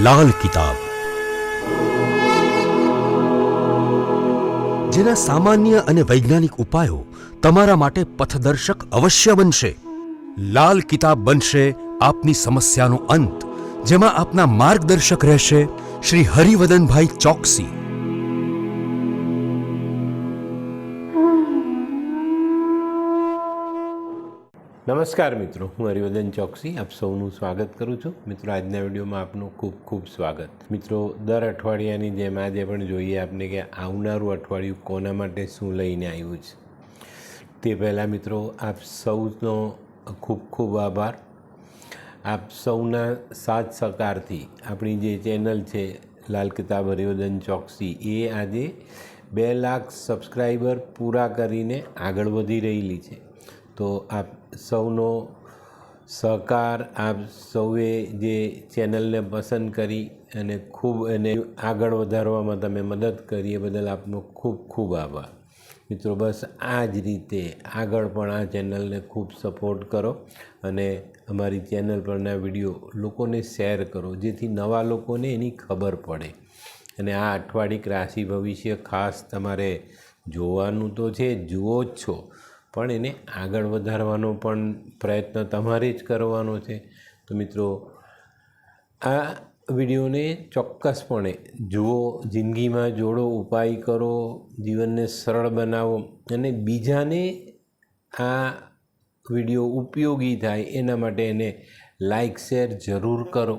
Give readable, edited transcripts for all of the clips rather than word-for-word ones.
લાલ કિતાબ, જેના સામાન્ય અને વૈજ્ઞાનિક ઉપાયો તમારા માટે પથદર્શક અવશ્ય બનશે. લાલ કિતાબ બનશે આપની સમસ્યાનો અંત, જેમાં આપના માર્ગદર્શક રહેશે શ્રી હરિવદનભાઈ ચોકસી. નમસ્કાર મિત્રો, હું હરિવદન ચોકસી આપ સૌનું સ્વાગત કરું છું. મિત્રો, આજના વિડીયોમાં આપનું ખૂબ ખૂબ સ્વાગત. મિત્રો, દર અઠવાડિયાની જેમ આજે પણ જોઈએ આપને કે આવનારું અઠવાડિયું કોના માટે શું લઈને આવ્યું છે. તે પહેલાં મિત્રો, આપ સૌનો ખૂબ ખૂબ આભાર. આપ સૌના સાથ સહકારથી આપણી જે ચેનલ છે લાલ કિતાબ હરિવદન ચોકસી, એ આજે 2 લાખ સબસ્ક્રાઈબર પૂરા કરીને આગળ વધી રહેલી છે. તો આપ સૌનો સહકાર, આપ સૌએ જે ચેનલને પસંદ કરી અને ખૂબ એને આગળ વધારવામાં તમે મદદ કરી, એ બદલ આપનો ખૂબ ખૂબ આભાર. મિત્રો, બસ આ જ રીતે આગળ પણ આ ચેનલને ખૂબ સપોર્ટ કરો અને અમારી ચેનલ પરના વિડીયો લોકોને શેર કરો, જેથી નવા લોકોને એની ખબર પડે. અને આ અઠવાડિક રાશિ ભવિષ્ય ખાસ તમારે જોવાનું તો છે, જુઓ જ છો, પણ એને આગળ વધારવાનો પણ પ્રયત્ન તમારે જ કરવાનો છે. તો મિત્રો, આ વિડીયોને ચોક્કસપણે જુઓ, જિંદગીમાં જોડો, ઉપાય કરો, જીવનને સરળ બનાવો અને બીજાને આ વિડીયો ઉપયોગી થાય એના માટે એને લાઈક શેર જરૂર કરો.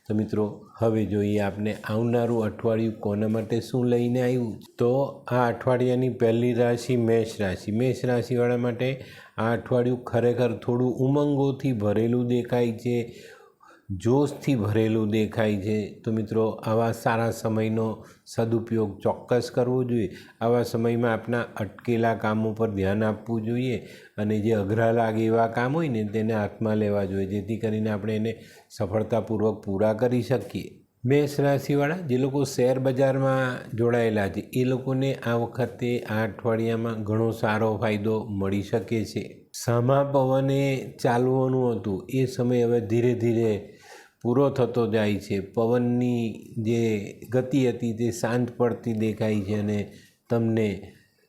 તો મિત્રો, હવે જોઈએ આપણે આવનારું અઠવાડિયું કોના માટે શું લઈને આવ્યું. તો આ અઠવાડિયાની પહેલી રાશિ મેષ રાશિ. મેષ રાશિવાળા માટે આ અઠવાડિયું ખરેખર થોડું ઉમંગોથી ભરેલું દેખાય છે, જોશથી ભરેલું દેખાય છે. તો મિત્રો, આવા સારા સમયનો સદુપયોગ ચોક્કસ કરવો જોઈએ. આવા સમયમાં આપણા અટકેલા કામો પર ધ્યાન આપવું જોઈએ અને જે અઘરા લાગે એવા કામ હોય ને તેને હાથમાં લેવા જોઈએ, જેથી કરીને આપણે એને સફળતાપૂર્વક પૂરા કરી શકીએ. મેષ રાશિવાળા જે લોકો શેર બજારમાં જોડાયેલા છે એ લોકોને આ વખતે આ અઠવાડિયામાં ઘણો સારો ફાયદો મળી શકે છે. સામા પવને ચાલવાનું હતું એ સમય હવે ધીરે ધીરે પૂરો થતો જાય છે. પવનની જે ગતિ હતી તે શાંત પડતી દેખાય છે અને તમને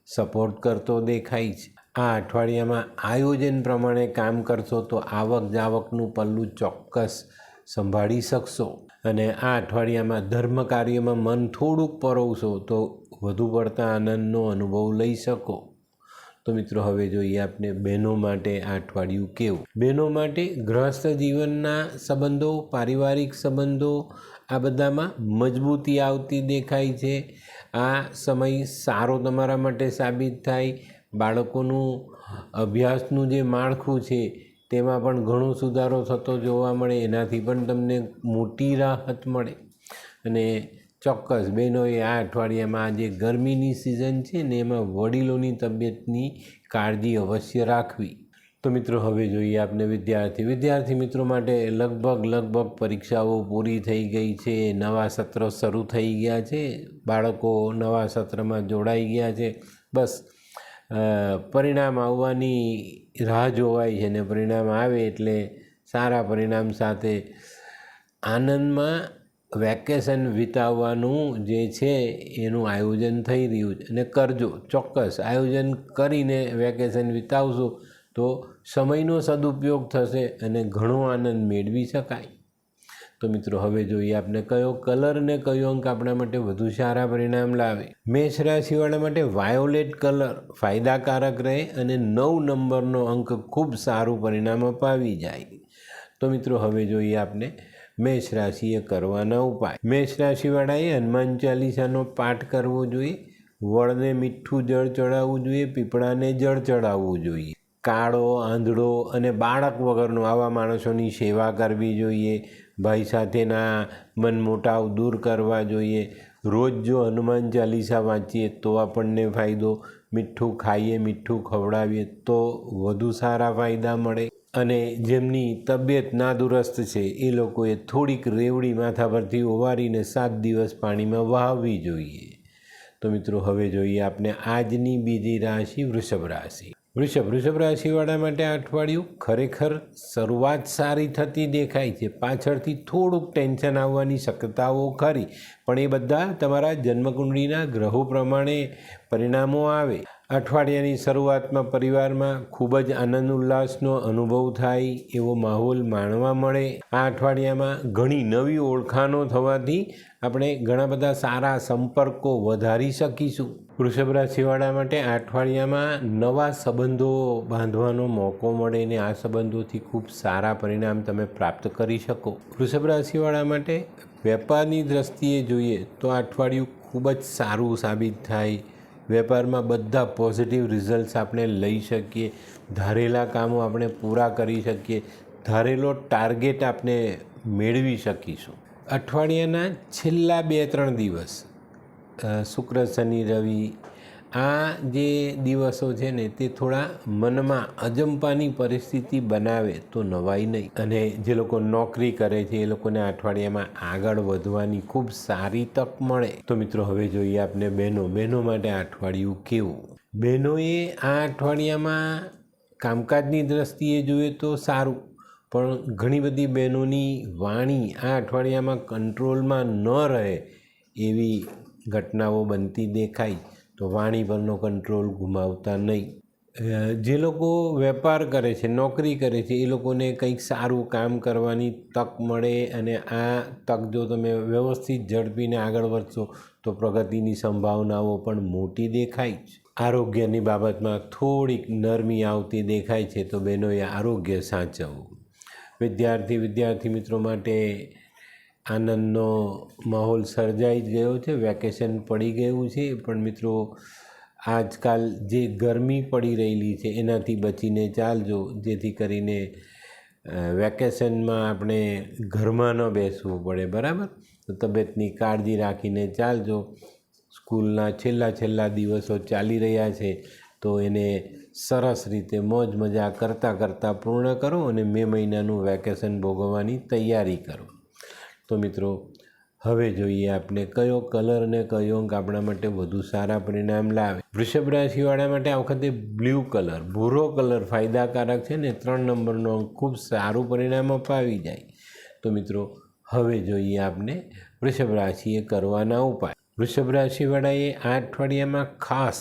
સપોર્ટ કરતો દેખાય છે. આ અઠવાડિયામાં આયોજન પ્રમાણે કામ કરશો તો આવક જાવકનું પલ્લું ચોક્કસ સંભાળી શકશો. અને આ અઠવાડિયામાં ધર્મ કાર્યમાં મન થોડુંક પરોવશો તો વધુ પડતા આનંદનો અનુભવ લઈ શકો. તો મિત્રો, હવે જોઈએ આપણે બહેનો માટે આ અઠવાડિયું કેવું. બહેનો માટે ગૃહસ્થ જીવનના સંબંધો, પારિવારિક સંબંધો, આ બધામાં મજબૂતી આવતી દેખાય છે. આ સમય સારો તમારા માટે સાબિત થાય. બાળકોનું અભ્યાસનું જે માળખું છે તેમાં પણ ઘણો સુધારો થતો જોવા મળે, એનાથી પણ તમને મોટી રાહત મળે. અને ચોક્કસ બહેનોએ આ અઠવાડિયામાં જે ગરમીની સિઝન છે ને એમાં વડીલોની તબિયતની કાળજી અવશ્ય રાખવી. તો મિત્રો, હવે જોઈએ આપણે વિદ્યાર્થી મિત્રો માટે લગભગ પરીક્ષાઓ પૂરી થઈ ગઈ છે. નવા સત્ર શરૂ થઈ ગયા છે. બાળકો નવા સત્રમાં જોડાઈ ગયા છે. બસ પરિણામ આવવાની રાહ જોવાય છે ને પરિણામ આવે એટલે સારા પરિણામ સાથે આનંદમાં વેકેશન વિતાવવાનું જે છે એનું આયોજન થઈ રહ્યું છે અને કરજો. ચોક્કસ આયોજન કરીને વેકેશન વિતાવશો તો સમયનો સદુપયોગ થશે અને ઘણો આનંદ મેળવી શકાય. તો મિત્રો, હવે જોઈએ આપણે કયો કલર ને કયો અંક આપણા માટે વધુ સારા પરિણામ લાવે. મેષ રાશિવાળા માટે વાયોલેટ કલર ફાયદાકારક રહે અને 9 નંબરનો અંક ખૂબ સારું પરિણામ અપાવી જાય. તો મિત્રો, હવે જોઈએ આપણે મેષ રાશિએ કરવાના ઉપાય. મેષ રાશિવાળાએ હનુમાન ચાલીસાનો પાઠ કરવો જોઈએ. વડને મીઠું જળ ચડાવવું જોઈએ. પીપળાને જળ ચડાવવું જોઈએ. કાળો, આંધળો અને બાળક વગરનો આવા માણસોની સેવા કરવી જોઈએ. ભાઈ સાથેના મનમોટાવ દૂર કરવા જોઈએ. રોજ જો હનુમાન ચાલીસા વાંચીએ તો આપણને ફાયદો, મીઠું ખાઈએ, મીઠું ખવડાવીએ તો વધુ સારા ફાયદા મળે. અને જેમની તબિયત નાદુરસ્ત છે એ લોકોએ થોડીક રેવડી માથા પરથી ઓવારીને 7 દિવસ પાણીમાં વહાવવી જોઈએ. તો મિત્રો, હવે જોઈએ આપણે આજની બીજી રાશિ વૃષભ રાશિ. વૃષભ રાશિવાળા માટે આ અઠવાડિયું ખરેખર શરૂઆત સારી થતી દેખાય છે. પાછળથી થોડુંક ટેન્શન આવવાની શક્યતાઓ ખરી, પણ એ બધા તમારા જન્મકુંડળીના ગ્રહો પ્રમાણે પરિણામો આવે. અઠવાડિયાની શરૂઆતમાં પરિવારમાં ખૂબ જ આનંદ ઉલ્લાસનો અનુભવ થાય એવો માહોલ માણવા મળે. આ અઠવાડિયામાં ઘણી નવી ઓળખાણો થવાથી આપણે ઘણા બધા સારા સંપર્કો વધારી શકીશું. વૃષભ રાશિવાળા માટે આ અઠવાડિયામાં નવા સંબંધો બાંધવાનો મોકો મળે ને આ સંબંધોથી ખૂબ સારા પરિણામ તમે પ્રાપ્ત કરી શકો. વૃષભ રાશિવાળા માટે વેપારની દ્રષ્ટિએ જોઈએ તો આ અઠવાડિયું ખૂબ જ સારું સાબિત થાય. વેપારમાં બધા પોઝિટિવ રિઝલ્ટ્સ આપણે લઈ શકીએ. ધારેલા કામો આપણે પૂરા કરી શકીએ. ધારેલો ટાર્ગેટ આપણે મેળવી શકીશું. અઠવાડિયાના છેલ્લા 2-3 દિવસ શુક્ર, શનિ, રવિ આ જે દિવસો છે ને તે થોડા મનમાં અજંપાની પરિસ્થિતિ બનાવે તો નવાઈ નહીં. અને જે લોકો નોકરી કરે છે એ લોકોને અઠવાડિયામાં આગળ વધવાની ખૂબ સારી તક મળે. તો મિત્રો હવે જોઈએ આપણે બહેનો માટે આ અઠવાડિયું કેવું. બહેનોએ આ અઠવાડિયામાં કામકાજની દ્રષ્ટિએ જોઈએ તો સારું, પણ ઘણી બધી બહેનોની વાણી આ અઠવાડિયામાં કંટ્રોલમાં ન રહે એવી ઘટનાઓ બનતી દેખાય. તો વાણી પરનો કંટ્રોલ ગુમાવતા નહીં. જે લોકો વેપાર કરે છે, નોકરી કરે છે, એ લોકોને કંઈક સારું કામ કરવાની તક મળે અને આ તક જો તમે વ્યવસ્થિત ઝડપીને આગળ વધશો તો પ્રગતિની સંભાવનાઓ પણ મોટી દેખાય છે. આરોગ્યની બાબતમાં થોડીક નરમી આવતી દેખાય છે, તો બહેનોએ આરોગ્ય સાચવવું. વિદ્યાર્થી મિત્રો માટે આનંદનો માહોલ સર્જાઈ જ ગયો છે. વેકેશન પડી ગયું છે, પણ મિત્રો આજકાલ જે ગરમી પડી રહેલી છે એનાથી બચીને ચાલજો, જેથી કરીને વેકેશનમાં આપણે ઘરમાં ન બેસવું પડે. બરાબર? તો તબિયતની કાળજી રાખીને ચાલજો. સ્કૂલના છેલ્લા દિવસો ચાલી રહ્યા છે તો એને સરસ રીતે મોજ મજા કરતાં પૂર્ણ કરો અને મે મહિનાનું વેકેશન ભોગવવાની તૈયારી કરો. તો મિત્રો હવે જોઈએ આપણે કયો કલર અને કયો અંક આપણા માટે વધુ સારા પરિણામ લાવે. વૃષભ રાશિવાળા માટે આ વખતે બ્લુ કલર, ભૂરો કલર ફાયદાકારક છે ને 3 નંબરનો અંક ખૂબ સારું પરિણામ અપાવી જાય. તો મિત્રો હવે જોઈએ આપણે વૃષભ રાશિએ કરવાના ઉપાય. વૃષભ રાશિવાળાએ આ અઠવાડિયામાં ખાસ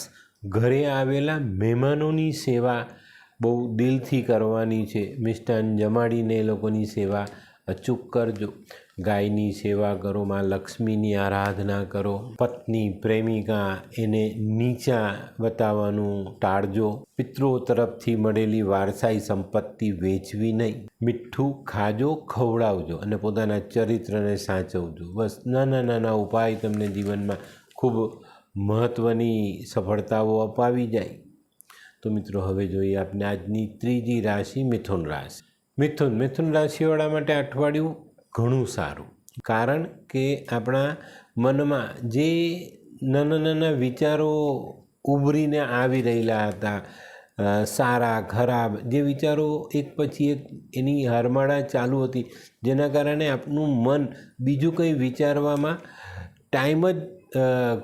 ઘરે આવેલા મહેમાનોની સેવા બહુ દિલથી કરવાની છે. મિષ્ટાન જમાડીને એ લોકોની સેવા અચૂક કરજો. ગાયની સેવા કરો, માં લક્ષ્મીની આરાધના કરો. પત્ની, પ્રેમિકા એને નીચા બતાવવાનું ટાળજો. પિતૃઓ તરફથી મળેલી વારસાઈ સંપત્તિ વેચવી નહીં. મીઠું ખાજો, ખવડાવજો અને પોતાના ચરિત્રને સાચવજો. બસ નાના ઉપાય તમને જીવનમાં ખૂબ મહત્ત્વની સફળતાઓ અપાવી જાય. તો મિત્રો હવે જોઈએ આપણે આજની ત્રીજી રાશિ મિથુન રાશિ. મિથુન રાશિવાળા માટે અઠવાડિયું ઘણું સારું, કારણ કે આપણા મનમાં જે નાના વિચારો ઉભરીને આવી રહેલા હતા, સારા ખરાબ જે વિચારો એક પછી એક એની હારમાળા ચાલુ હતી, જેના કારણે આપણું મન બીજું કંઈ વિચારવામાં ટાઈમ જ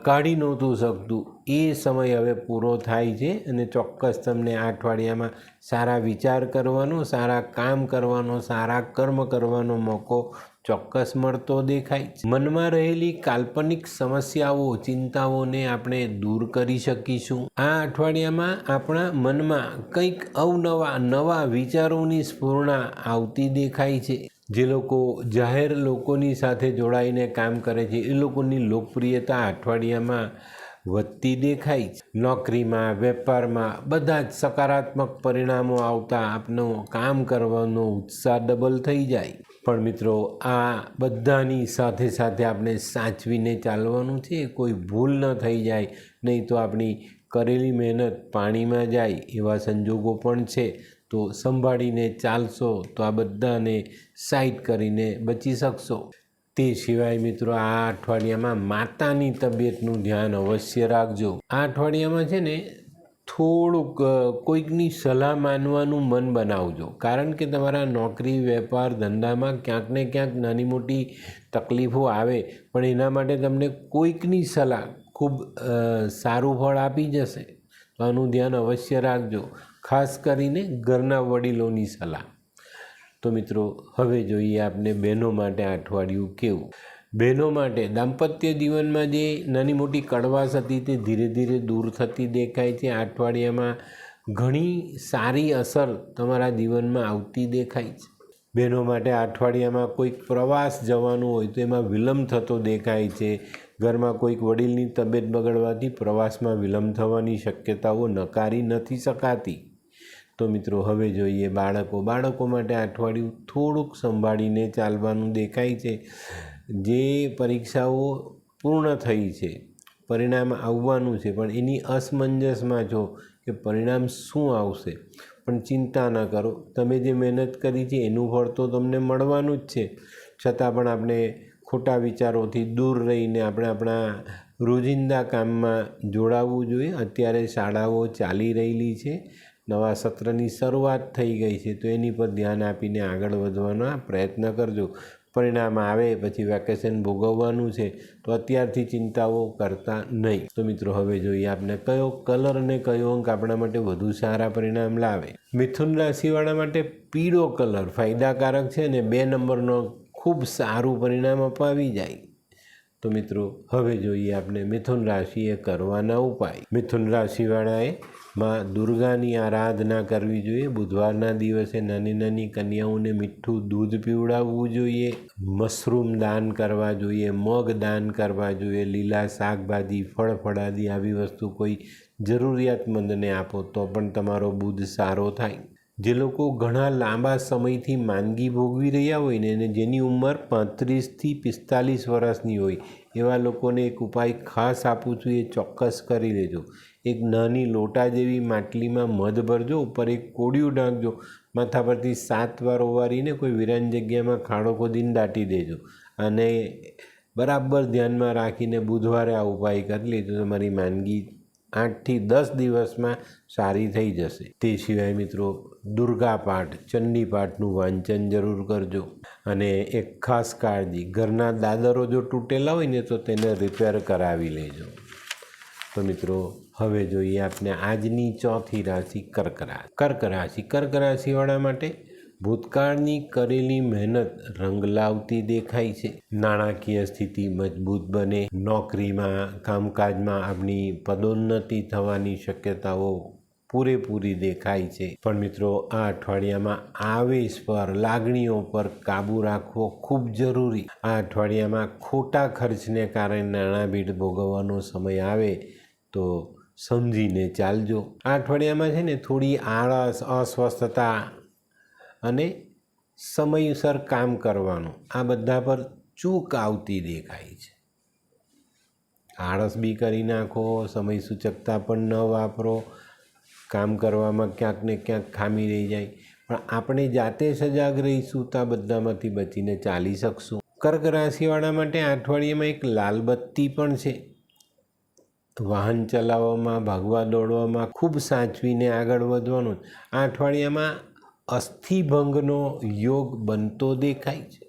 કાઢી નહોતું શકતું. એ સમય હવે પૂરો થાય છે અને ચોક્કસ તમને આ અઠવાડિયામાં સારા વિચાર કરવાનો, સારા કામ કરવાનો, સારા કર્મ કરવાનો મોકો ચોક્કસ મળતો દેખાય છે. મનમાં રહેલી કાલ્પનિક સમસ્યાઓ, ચિંતાઓને આપણે દૂર કરી શકીશું. આ અઠવાડિયામાં આપણા મનમાં કંઈક નવા વિચારોની સ્ફૂર્ણા આવતી દેખાય છે. જે લોકો જાહેર લોકોની સાથે જોડાઈને કામ કરે છે એ લોકોની લોકપ્રિયતા અઠવાડિયામાં વધતી દેખાય છે. નોકરીમાં, વેપારમાં બધા જ સકારાત્મક પરિણામો આવતા આપનો કામ કરવાનો ઉત્સાહ ડબલ થઈ જાય. પણ મિત્રો આ બધાની સાથે આપણે સાચવીને ચાલવાનું છે. કોઈ ભૂલ ન થઈ જાય, નહીં તો આપણી કરેલી મહેનત પાણીમાં જાય એવા સંજોગો પણ છે. તો સંભાળીને ચાલશો તો આ બધાને સાઈડ કરીને બચી શકશો. તે સિવાય મિત્રો આ અઠવાડિયામાં માતાની તબિયતનું ધ્યાન અવશ્ય રાખજો. આ અઠવાડિયામાં છે ને થોડુંક કોઈકની સલાહ માનવાનું મન બનાવજો, કારણ કે તમારા નોકરી, વેપાર, ધંધામાં ક્યાંક ને ક્યાંક નાની મોટી તકલીફો આવે, પણ એના માટે તમને કોઈકની સલાહ ખૂબ સારું ફળ આપી જશે. તો આનું ધ્યાન અવશ્ય રાખજો. ખાસ કરીને ઘરના વડીલોની સલાહ. તો મિત્રો હવે જોઈએ આપણે બહેનો માટે આ અઠવાડિયું કેવું. બહેનો માટે દાંપત્ય જીવનમાં જે નાની મોટી કડવાશ હતી તે ધીરે ધીરે દૂર થતી દેખાય છે. આ અઠવાડિયામાં ઘણી સારી અસર તમારા જીવનમાં આવતી દેખાય છે. બહેનો માટે આ અઠવાડિયામાં કોઈક પ્રવાસ જવાનું હોય તો એમાં વિલંબ થતો દેખાય છે. ઘરમાં કોઈક વડીલની તબિયત બગડવાથી પ્રવાસમાં વિલંબ થવાની શક્યતાઓ નકારી નથી શકાતી. તો મિત્રો હવે જોઈએ બાળકો માટે આ અઠવાડિયું થોડુંક સંભાળીને ચાલવાનું દેખાય છે. જે પરીક્ષાઓ પૂર્ણ થઈ છે, પરિણામ આવવાનું છે, પણ એની અસમંજસમાં છો કે પરિણામ શું આવશે. પણ ચિંતા ન કરો, તમે જે મહેનત કરી છે એનું ફળ તો તમને મળવાનું જ છે. છતાં પણ આપણે ખોટા વિચારોથી દૂર રહીને આપણે આપણા રોજિંદા કામમાં જોડાવવું જોઈએ. અત્યારે શાળાઓ ચાલી રહેલી છે, નવા સત્રની શરૂઆત થઈ ગઈ છે, તો એની પર ધ્યાન આપીને આગળ વધવાનો પ્રયત્ન કરજો. પરિણામ આવે પછી વેકેશન ભોગવવાનું છે, તો અત્યારથી ચિંતાઓ કરતા નહીં. તો મિત્રો હવે જોઈએ આપણે કયો કલર અને કયો અંક આપણા માટે વધુ સારા પરિણામ લાવે. મિથુન રાશિવાળા માટે પીળો કલર ફાયદાકારક છે અને 2 નંબરનો ખૂબ સારું પરિણામ અપાવી જાય. તો મિત્રો હવે જોઈએ આપણે મિથુન રાશિએ કરવાના ઉપાય. મિથુન રાશિવાળાએ માં દુર્ગાની આરાધના કરવી જોઈએ. બુધવારના દિવસે નાની નાની કન્યાઓને મીઠું દૂધ પીવડાવવું જોઈએ. મશરૂમ દાન કરવા જોઈએ, મગ દાન કરવા જોઈએ. લીલા શાકભાજી, ફળફળાદી આવી વસ્તુ કોઈ જરૂરિયાતમંદને આપો તો પણ તમારો બુધ સારો થાય. જે લોકો ઘણા લાંબા સમયથી માંદગી ભોગવી રહ્યા હોય ને અને જેની ઉંમર 35 થી 45 વર્ષની હોય એવા લોકોને એક ઉપાય ખાસ આપું છું, એ ચોક્કસ કરી લેજો. એક નાની લોટા જેવી માટલીમાં મધ ભરજો, ઉપર એક કોડિયું ઢાંકજો, માથા પરથી 7 વાર ઓવારીને કોઈ વિરાન જગ્યામાં ખાડો ખોદીને દાટી દેજો. અને બરાબર ધ્યાનમાં રાખીને બુધવારે આ ઉપાય કરી લેજો. તમારી માંદગી 8 થી 10 દિવસમાં સારી થઈ જશે. તે સિવાય મિત્રો દુર્ગા પાઠ, ચંડી પાઠનું વાંચન જરૂર કરજો. અને એક ખાસ કાળજી, ઘરના દાદરો જો તૂટેલા હોય ને તો તેને રિપેર કરાવી લેજો. તો મિત્રો હવે જોઈએ આપણે આજની ચોથી રાશિ કર્ક રાશિ. કર્ક રાશિવાળા માટે ભૂતકાળની કરેલી મહેનત રંગ લાવતી દેખાય છે. નાણાકીય સ્થિતિ મજબૂત બને. નોકરીમાં, કામકાજમાં આપણી પદોન્નતિ થવાની શક્યતાઓ પૂરેપૂરી દેખાય છે. પણ મિત્રો આ અઠવાડિયામાં આવેશ પર, લાગણીઓ પર કાબૂ રાખવો ખૂબ જરૂરી. આ અઠવાડિયામાં ખોટા ખર્ચને કારણે નાણાભીડ ભોગવવાનો સમય આવે તો સમજીને ચાલજો. આ અઠવાડિયામાં છે ને થોડી આળસ, અસ્વસ્થતા અને સમયસર કામ કરવાનું, આ બધા પર ચૂક આવતી દેખાય છે. આળસ બી કરી નાખો, સમય સૂચકતા પણ ન વાપરો, કામ કરવામાં ક્યાંક ને ક્યાંક ખામી રહી જાય. પણ આપણે જાતે સજાગ રહીશું તો આ બધામાંથી બચીને ચાલી શકશું. કર્ક રાશિવાળા માટે આ અઠવાડિયામાં એક લાલ બત્તી પણ છે. વાહન ચલાવવામાં, ભાગવા દોડવામાં ખૂબ સાચવીને આગળ વધવાનું. આ અઠવાડિયામાં અસ્થિભંગનો યોગ બનતો દેખાય છે.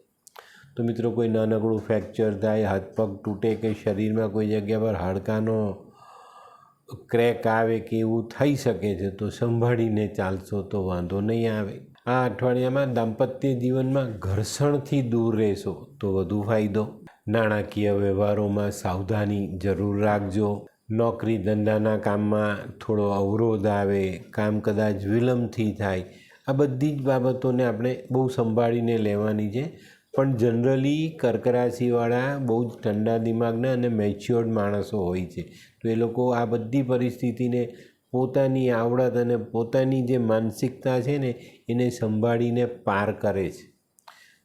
તો મિત્રો કોઈ નાનકડું ફ્રેક્ચર થાય, હાથ પગ તૂટે કે શરીરમાં કોઈ જગ્યા પર હાડકાનો ક્રેક આવે કે એવું થઈ શકે છે, તો સંભાળીને ચાલશો તો વાંધો નહીં આવે. આ અઠવાડિયામાં દાંપત્ય જીવનમાં ઘર્ષણથી દૂર રહેશો તો વધુ ફાયદો. નાણાકીય વ્યવહારોમાં સાવધાની જરૂર રાખજો. નોકરી ધંધાના કામમાં થોડો અવરોધ આવે, કામ કદાચ વિલંબથી થાય, આ બધી જ બાબતોને આપણે બહુ સંભાળીને લેવાની છે. પણ જનરલી કર્ક રાશિવાળા બહુ જ ઠંડા દિમાગના અને મેચ્યોર્ડ માણસો હોય છે. તો એ લોકો આ બધી પરિસ્થિતિને પોતાની આવડત અને પોતાની જે માનસિકતા છે ને એને સંભાળીને પાર કરે છે.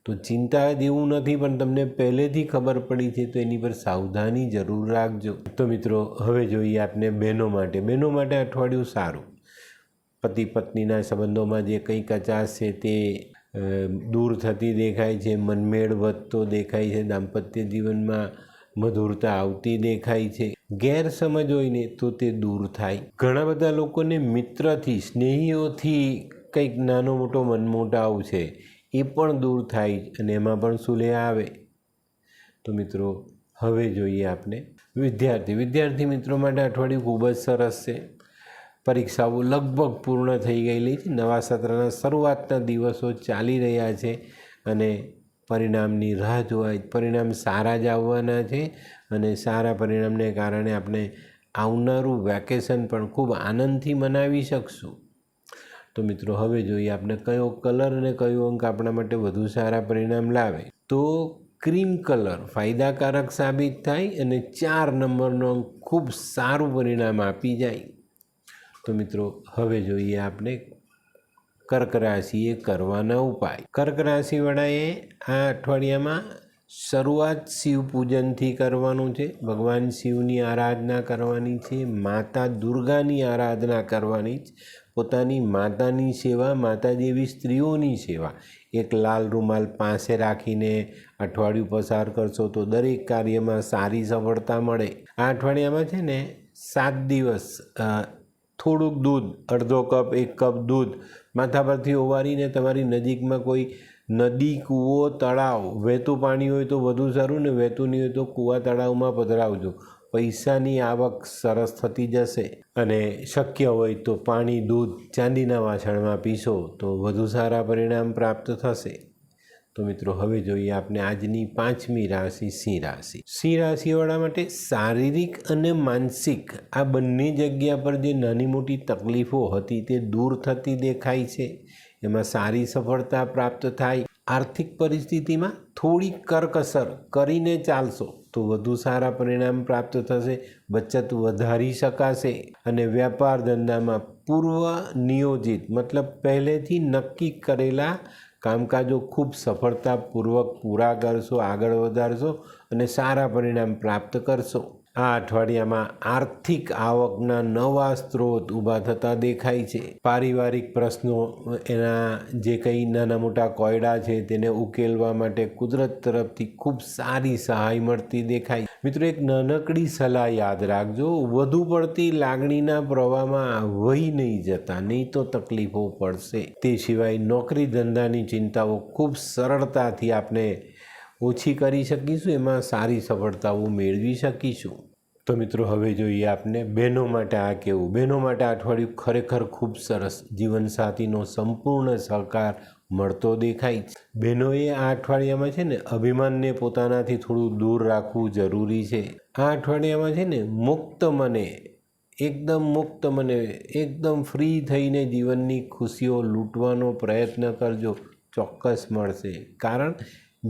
તો ચિંતા જેવું નથી, પણ તમને પહેલેથી ખબર પડી છે તો એની પર સાવધાની જરૂર રાખજો. તો મિત્રો હવે જોઈએ આપણે બહેનો માટે અઠવાડિયું સારું. પતિ પત્નીના સંબંધોમાં જે કંઈ કચાશ છે તે દૂર થતી દેખાય છે. મનમેળ વધતો દેખાય છે. દાંપત્ય જીવનમાં મધુરતા આવતી દેખાય છે. ગેરસમજ હોય ને તો તે દૂર થાય. ઘણા બધા લોકોને મિત્રથી, સ્નેહીઓથી કંઈક નાનો મોટો મનમોટાવ છે એ પણ દૂર થાય અને એમાં પણ સુલેહ આવે. તો મિત્રો હવે જોઈએ આપણે વિદ્યાર્થી મિત્રો માટે અઠવાડિયું ખૂબ જ સરસ છે. પરીક્ષાઓ લગભગ પૂર્ણ થઈ ગયેલી છે. નવા સત્રના શરૂઆતના દિવસો ચાલી રહ્યા છે અને પરિણામની રાહ જોવાય. પરિણામ સારા જ આવવાના છે અને સારા પરિણામને કારણે આપણે આવનારું વેકેશન પણ ખૂબ આનંદથી મનાવી શકશું. તો મિત્રો હવે જોઈએ આપણે કયો કલર અને કયો અંક આપણા માટે વધુ સારા પરિણામ લાવે. તો ક્રીમ કલર ફાયદાકારક સાબિત થાય અને 4 નંબરનો અંક ખૂબ સારું પરિણામ આપી જાય. તો મિત્રો હવે જોઈએ આપણે કર્ક રાશિએ કરવાના ઉપાય. કર્ક રાશિવાળાએ આ અઠવાડિયામાં શરૂઆત શિવ પૂજનથી કરવાનું છે. ભગવાન શિવની આરાધના કરવાની છે. માતા દુર્ગાની આરાધના કરવાની છે. પોતાની માતાની સેવા, માતા જેવી સ્ત્રીઓની સેવા એક લાલ રૂમાલ પાસે રાખીને અઠવાડિયું પસાર કરશો તો દરેક કાર્યમાં સારી સફળતા મળે. આ અઠવાડિયામાં છે ને 7 દિવસ થોડુંક દૂધ, અડધો કપ 1 કપ દૂધ માથા પરથી ઓવારીને તમારી નજીકમાં કોઈ નદી, કૂવો, તળાવ, વહેતું પાણી હોય તો વધુ સારું, ને વહેતું નહીં હોય તો કૂવા તળાવમાં પધરાવજો. પૈસાની આવક સરસ થતી જશે અને શક્ય હોય તો પાણી, દૂધ ચાંદીના વાસણમાં પીશો તો વધુ સારા પરિણામ પ્રાપ્ત થશે. તો મિત્રો હવે જોઈએ આપણે આજની 5મી રાશિ સિંહ રાશિ. સિંહ રાશિવાળા માટે શારીરિક અને માનસિક આ બંને જગ્યા પર જે નાની મોટી તકલીફો હતી તે દૂર થતી દેખાય છે. એમાં સારી સફળતા પ્રાપ્ત થાય. આર્થિક પરિસ્થિતિમાં થોડી કરકસર કરીને ચાલશો તો વધુ સારા પરિણામ પ્રાપ્ત થશે. બચત વધારી શકાશે અને વ્યાપાર ધંધામાં પૂર્વ નિયોજિત મતલબ પહેલેથી નક્કી કરેલા કામકાજો ખૂબ સફળતાપૂર્વક પૂરા કરશો, આગળ વધારશો અને સારા પરિણામ પ્રાપ્ત કરશો. આ અઠવાડિયામાં આર્થિક આવકના નવા સ્ત્રોત ઊભા થતા દેખાય છે. પારિવારિક પ્રશ્નો, એના જે કંઈ નાના મોટા કોયડા છે તેને ઉકેલવા માટે કુદરત તરફથી ખૂબ સારી સહાય મળતી દેખાય. મિત્રો એક નાનકડી સલાહ યાદ રાખજો, વધુ પડતી લાગણીના પ્રવાહમાં વહી નહીં જતા, નહીં તો તકલીફો પડશે. તે સિવાય નોકરી ધંધાની ચિંતાઓ ખૂબ સરળતાથી આપણે ઓછી કરી શકીશું, એમાં સારી સફળતાઓ મેળવી શકીશું. તો મિત્રો હવે જોઈએ આપણે બહેનો માટે આ કેવું. બહેનો માટે આ અઠવાડિયું ખરેખર ખૂબ સરસ. જીવનસાથીનો સંપૂર્ણ સહકાર મળતો દેખાય છે. બહેનોએ આ અઠવાડિયામાં છે ને અભિમાનને પોતાનાથી થોડું દૂર રાખવું જરૂરી છે. આ અઠવાડિયામાં છે ને મુક્ત મને, એકદમ ફ્રી થઈને જીવનની ખુશીઓ લૂંટવાનો પ્રયત્ન કરજો. ચોક્કસ મળશે, કારણ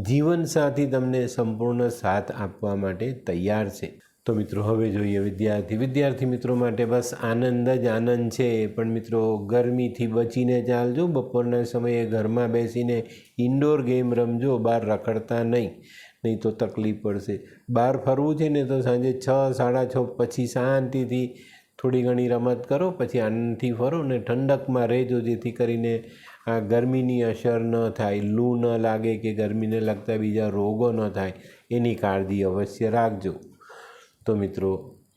જીવનસાથી તમને સંપૂર્ણ સાથ આપવા માટે તૈયાર છે. તો મિત્રો હવે જોઈએ વિદ્યાર્થી મિત્રો માટે બસ આનંદ જ આનંદ છે. પણ મિત્રો ગરમીથી બચીને ચાલજો. બપોરના સમયે ઘરમાં બેસીને ઇન્ડોર ગેમ રમજો, બહાર રખડતા નહીં તો તકલીફ પડશે. બહાર ફરવું છે ને તો સાંજે 6, 6:30 પછી શાંતિથી થોડી ઘણી રમત કરો, પછી આનંદથી ફરો ને ઠંડકમાં રહેજો, જેથી કરીને આ ગરમીની અસર ન થાય, લૂ ન લાગે કે ગરમીને લગતા બીજા રોગો ન થાય, એની કાળજી અવશ્ય રાખજો. તો મિત્રો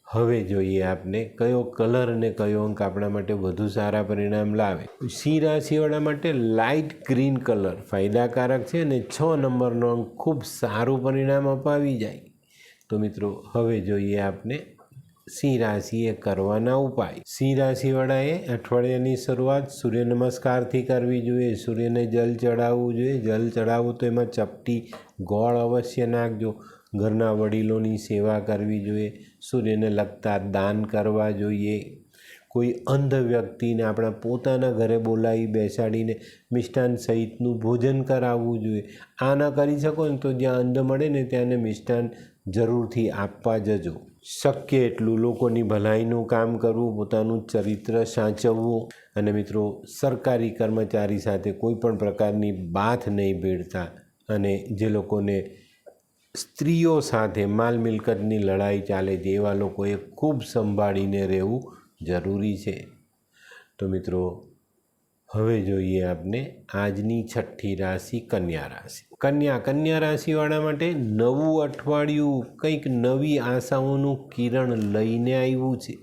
હવે જોઈએ આપણે કયો કલર અને કયો અંક આપણા માટે વધુ સારા પરિણામ લાવે. સિંહ રાશિવાળા માટે લાઇટ ગ્રીન કલર ફાયદાકારક છે અને 6 નંબરનો અંક ખૂબ સારું પરિણામ અપાવી જાય. તો મિત્રો હવે જોઈએ આપણે સિંહ રાશિએ કરવાના ઉપાય. સિંહ રાશિવાળાએ અઠવાડિયાની શરૂઆત સૂર્ય નમસ્કારથી કરવી જોઈએ. સૂર્યને જલ ચડાવવું જોઈએ. જલ ચડાવવું તો એમાં ચપટી ગોળ અવશ્ય નાખજો. ઘરના વડીલોની સેવા કરવી જોઈએ. સૂર્યને લગતા દાન કરવા જોઈએ. કોઈ અંધ વ્યક્તિને આપણા પોતાના ઘરે બોલાવી બેસાડીને મિષ્ટાન સહિતનું ભોજન કરાવવું જોઈએ. આ ન કરી શકો ને તો જ્યાં અંધ મળે ને ત્યાં મિષ્ટાન જરૂરથી આપવા જજો. શક્ય એટલું લોકોની ભલાઈનું કામ કરવું, પોતાનું ચરિત્ર સાચવવું અને મિત્રો સરકારી કર્મચારી સાથે કોઈ પણ પ્રકારની બાથ નહીં ભેળતા અને જે લોકોને સ્ત્રીઓ સાથે માલ મિલકતની લડાઈ ચાલે છે એવા લોકોએ ખૂબ સંભાળીને રહેવું જરૂરી છે. તો મિત્રો હવે જોઈએ આપણે આજની 6ઠ્ઠી રાશિ કન્યા રાશિ. કન્યા રાશિવાળા માટે નવું અઠવાડિયું કંઈક નવી આશાઓનું કિરણ લઈને આવ્યું છે.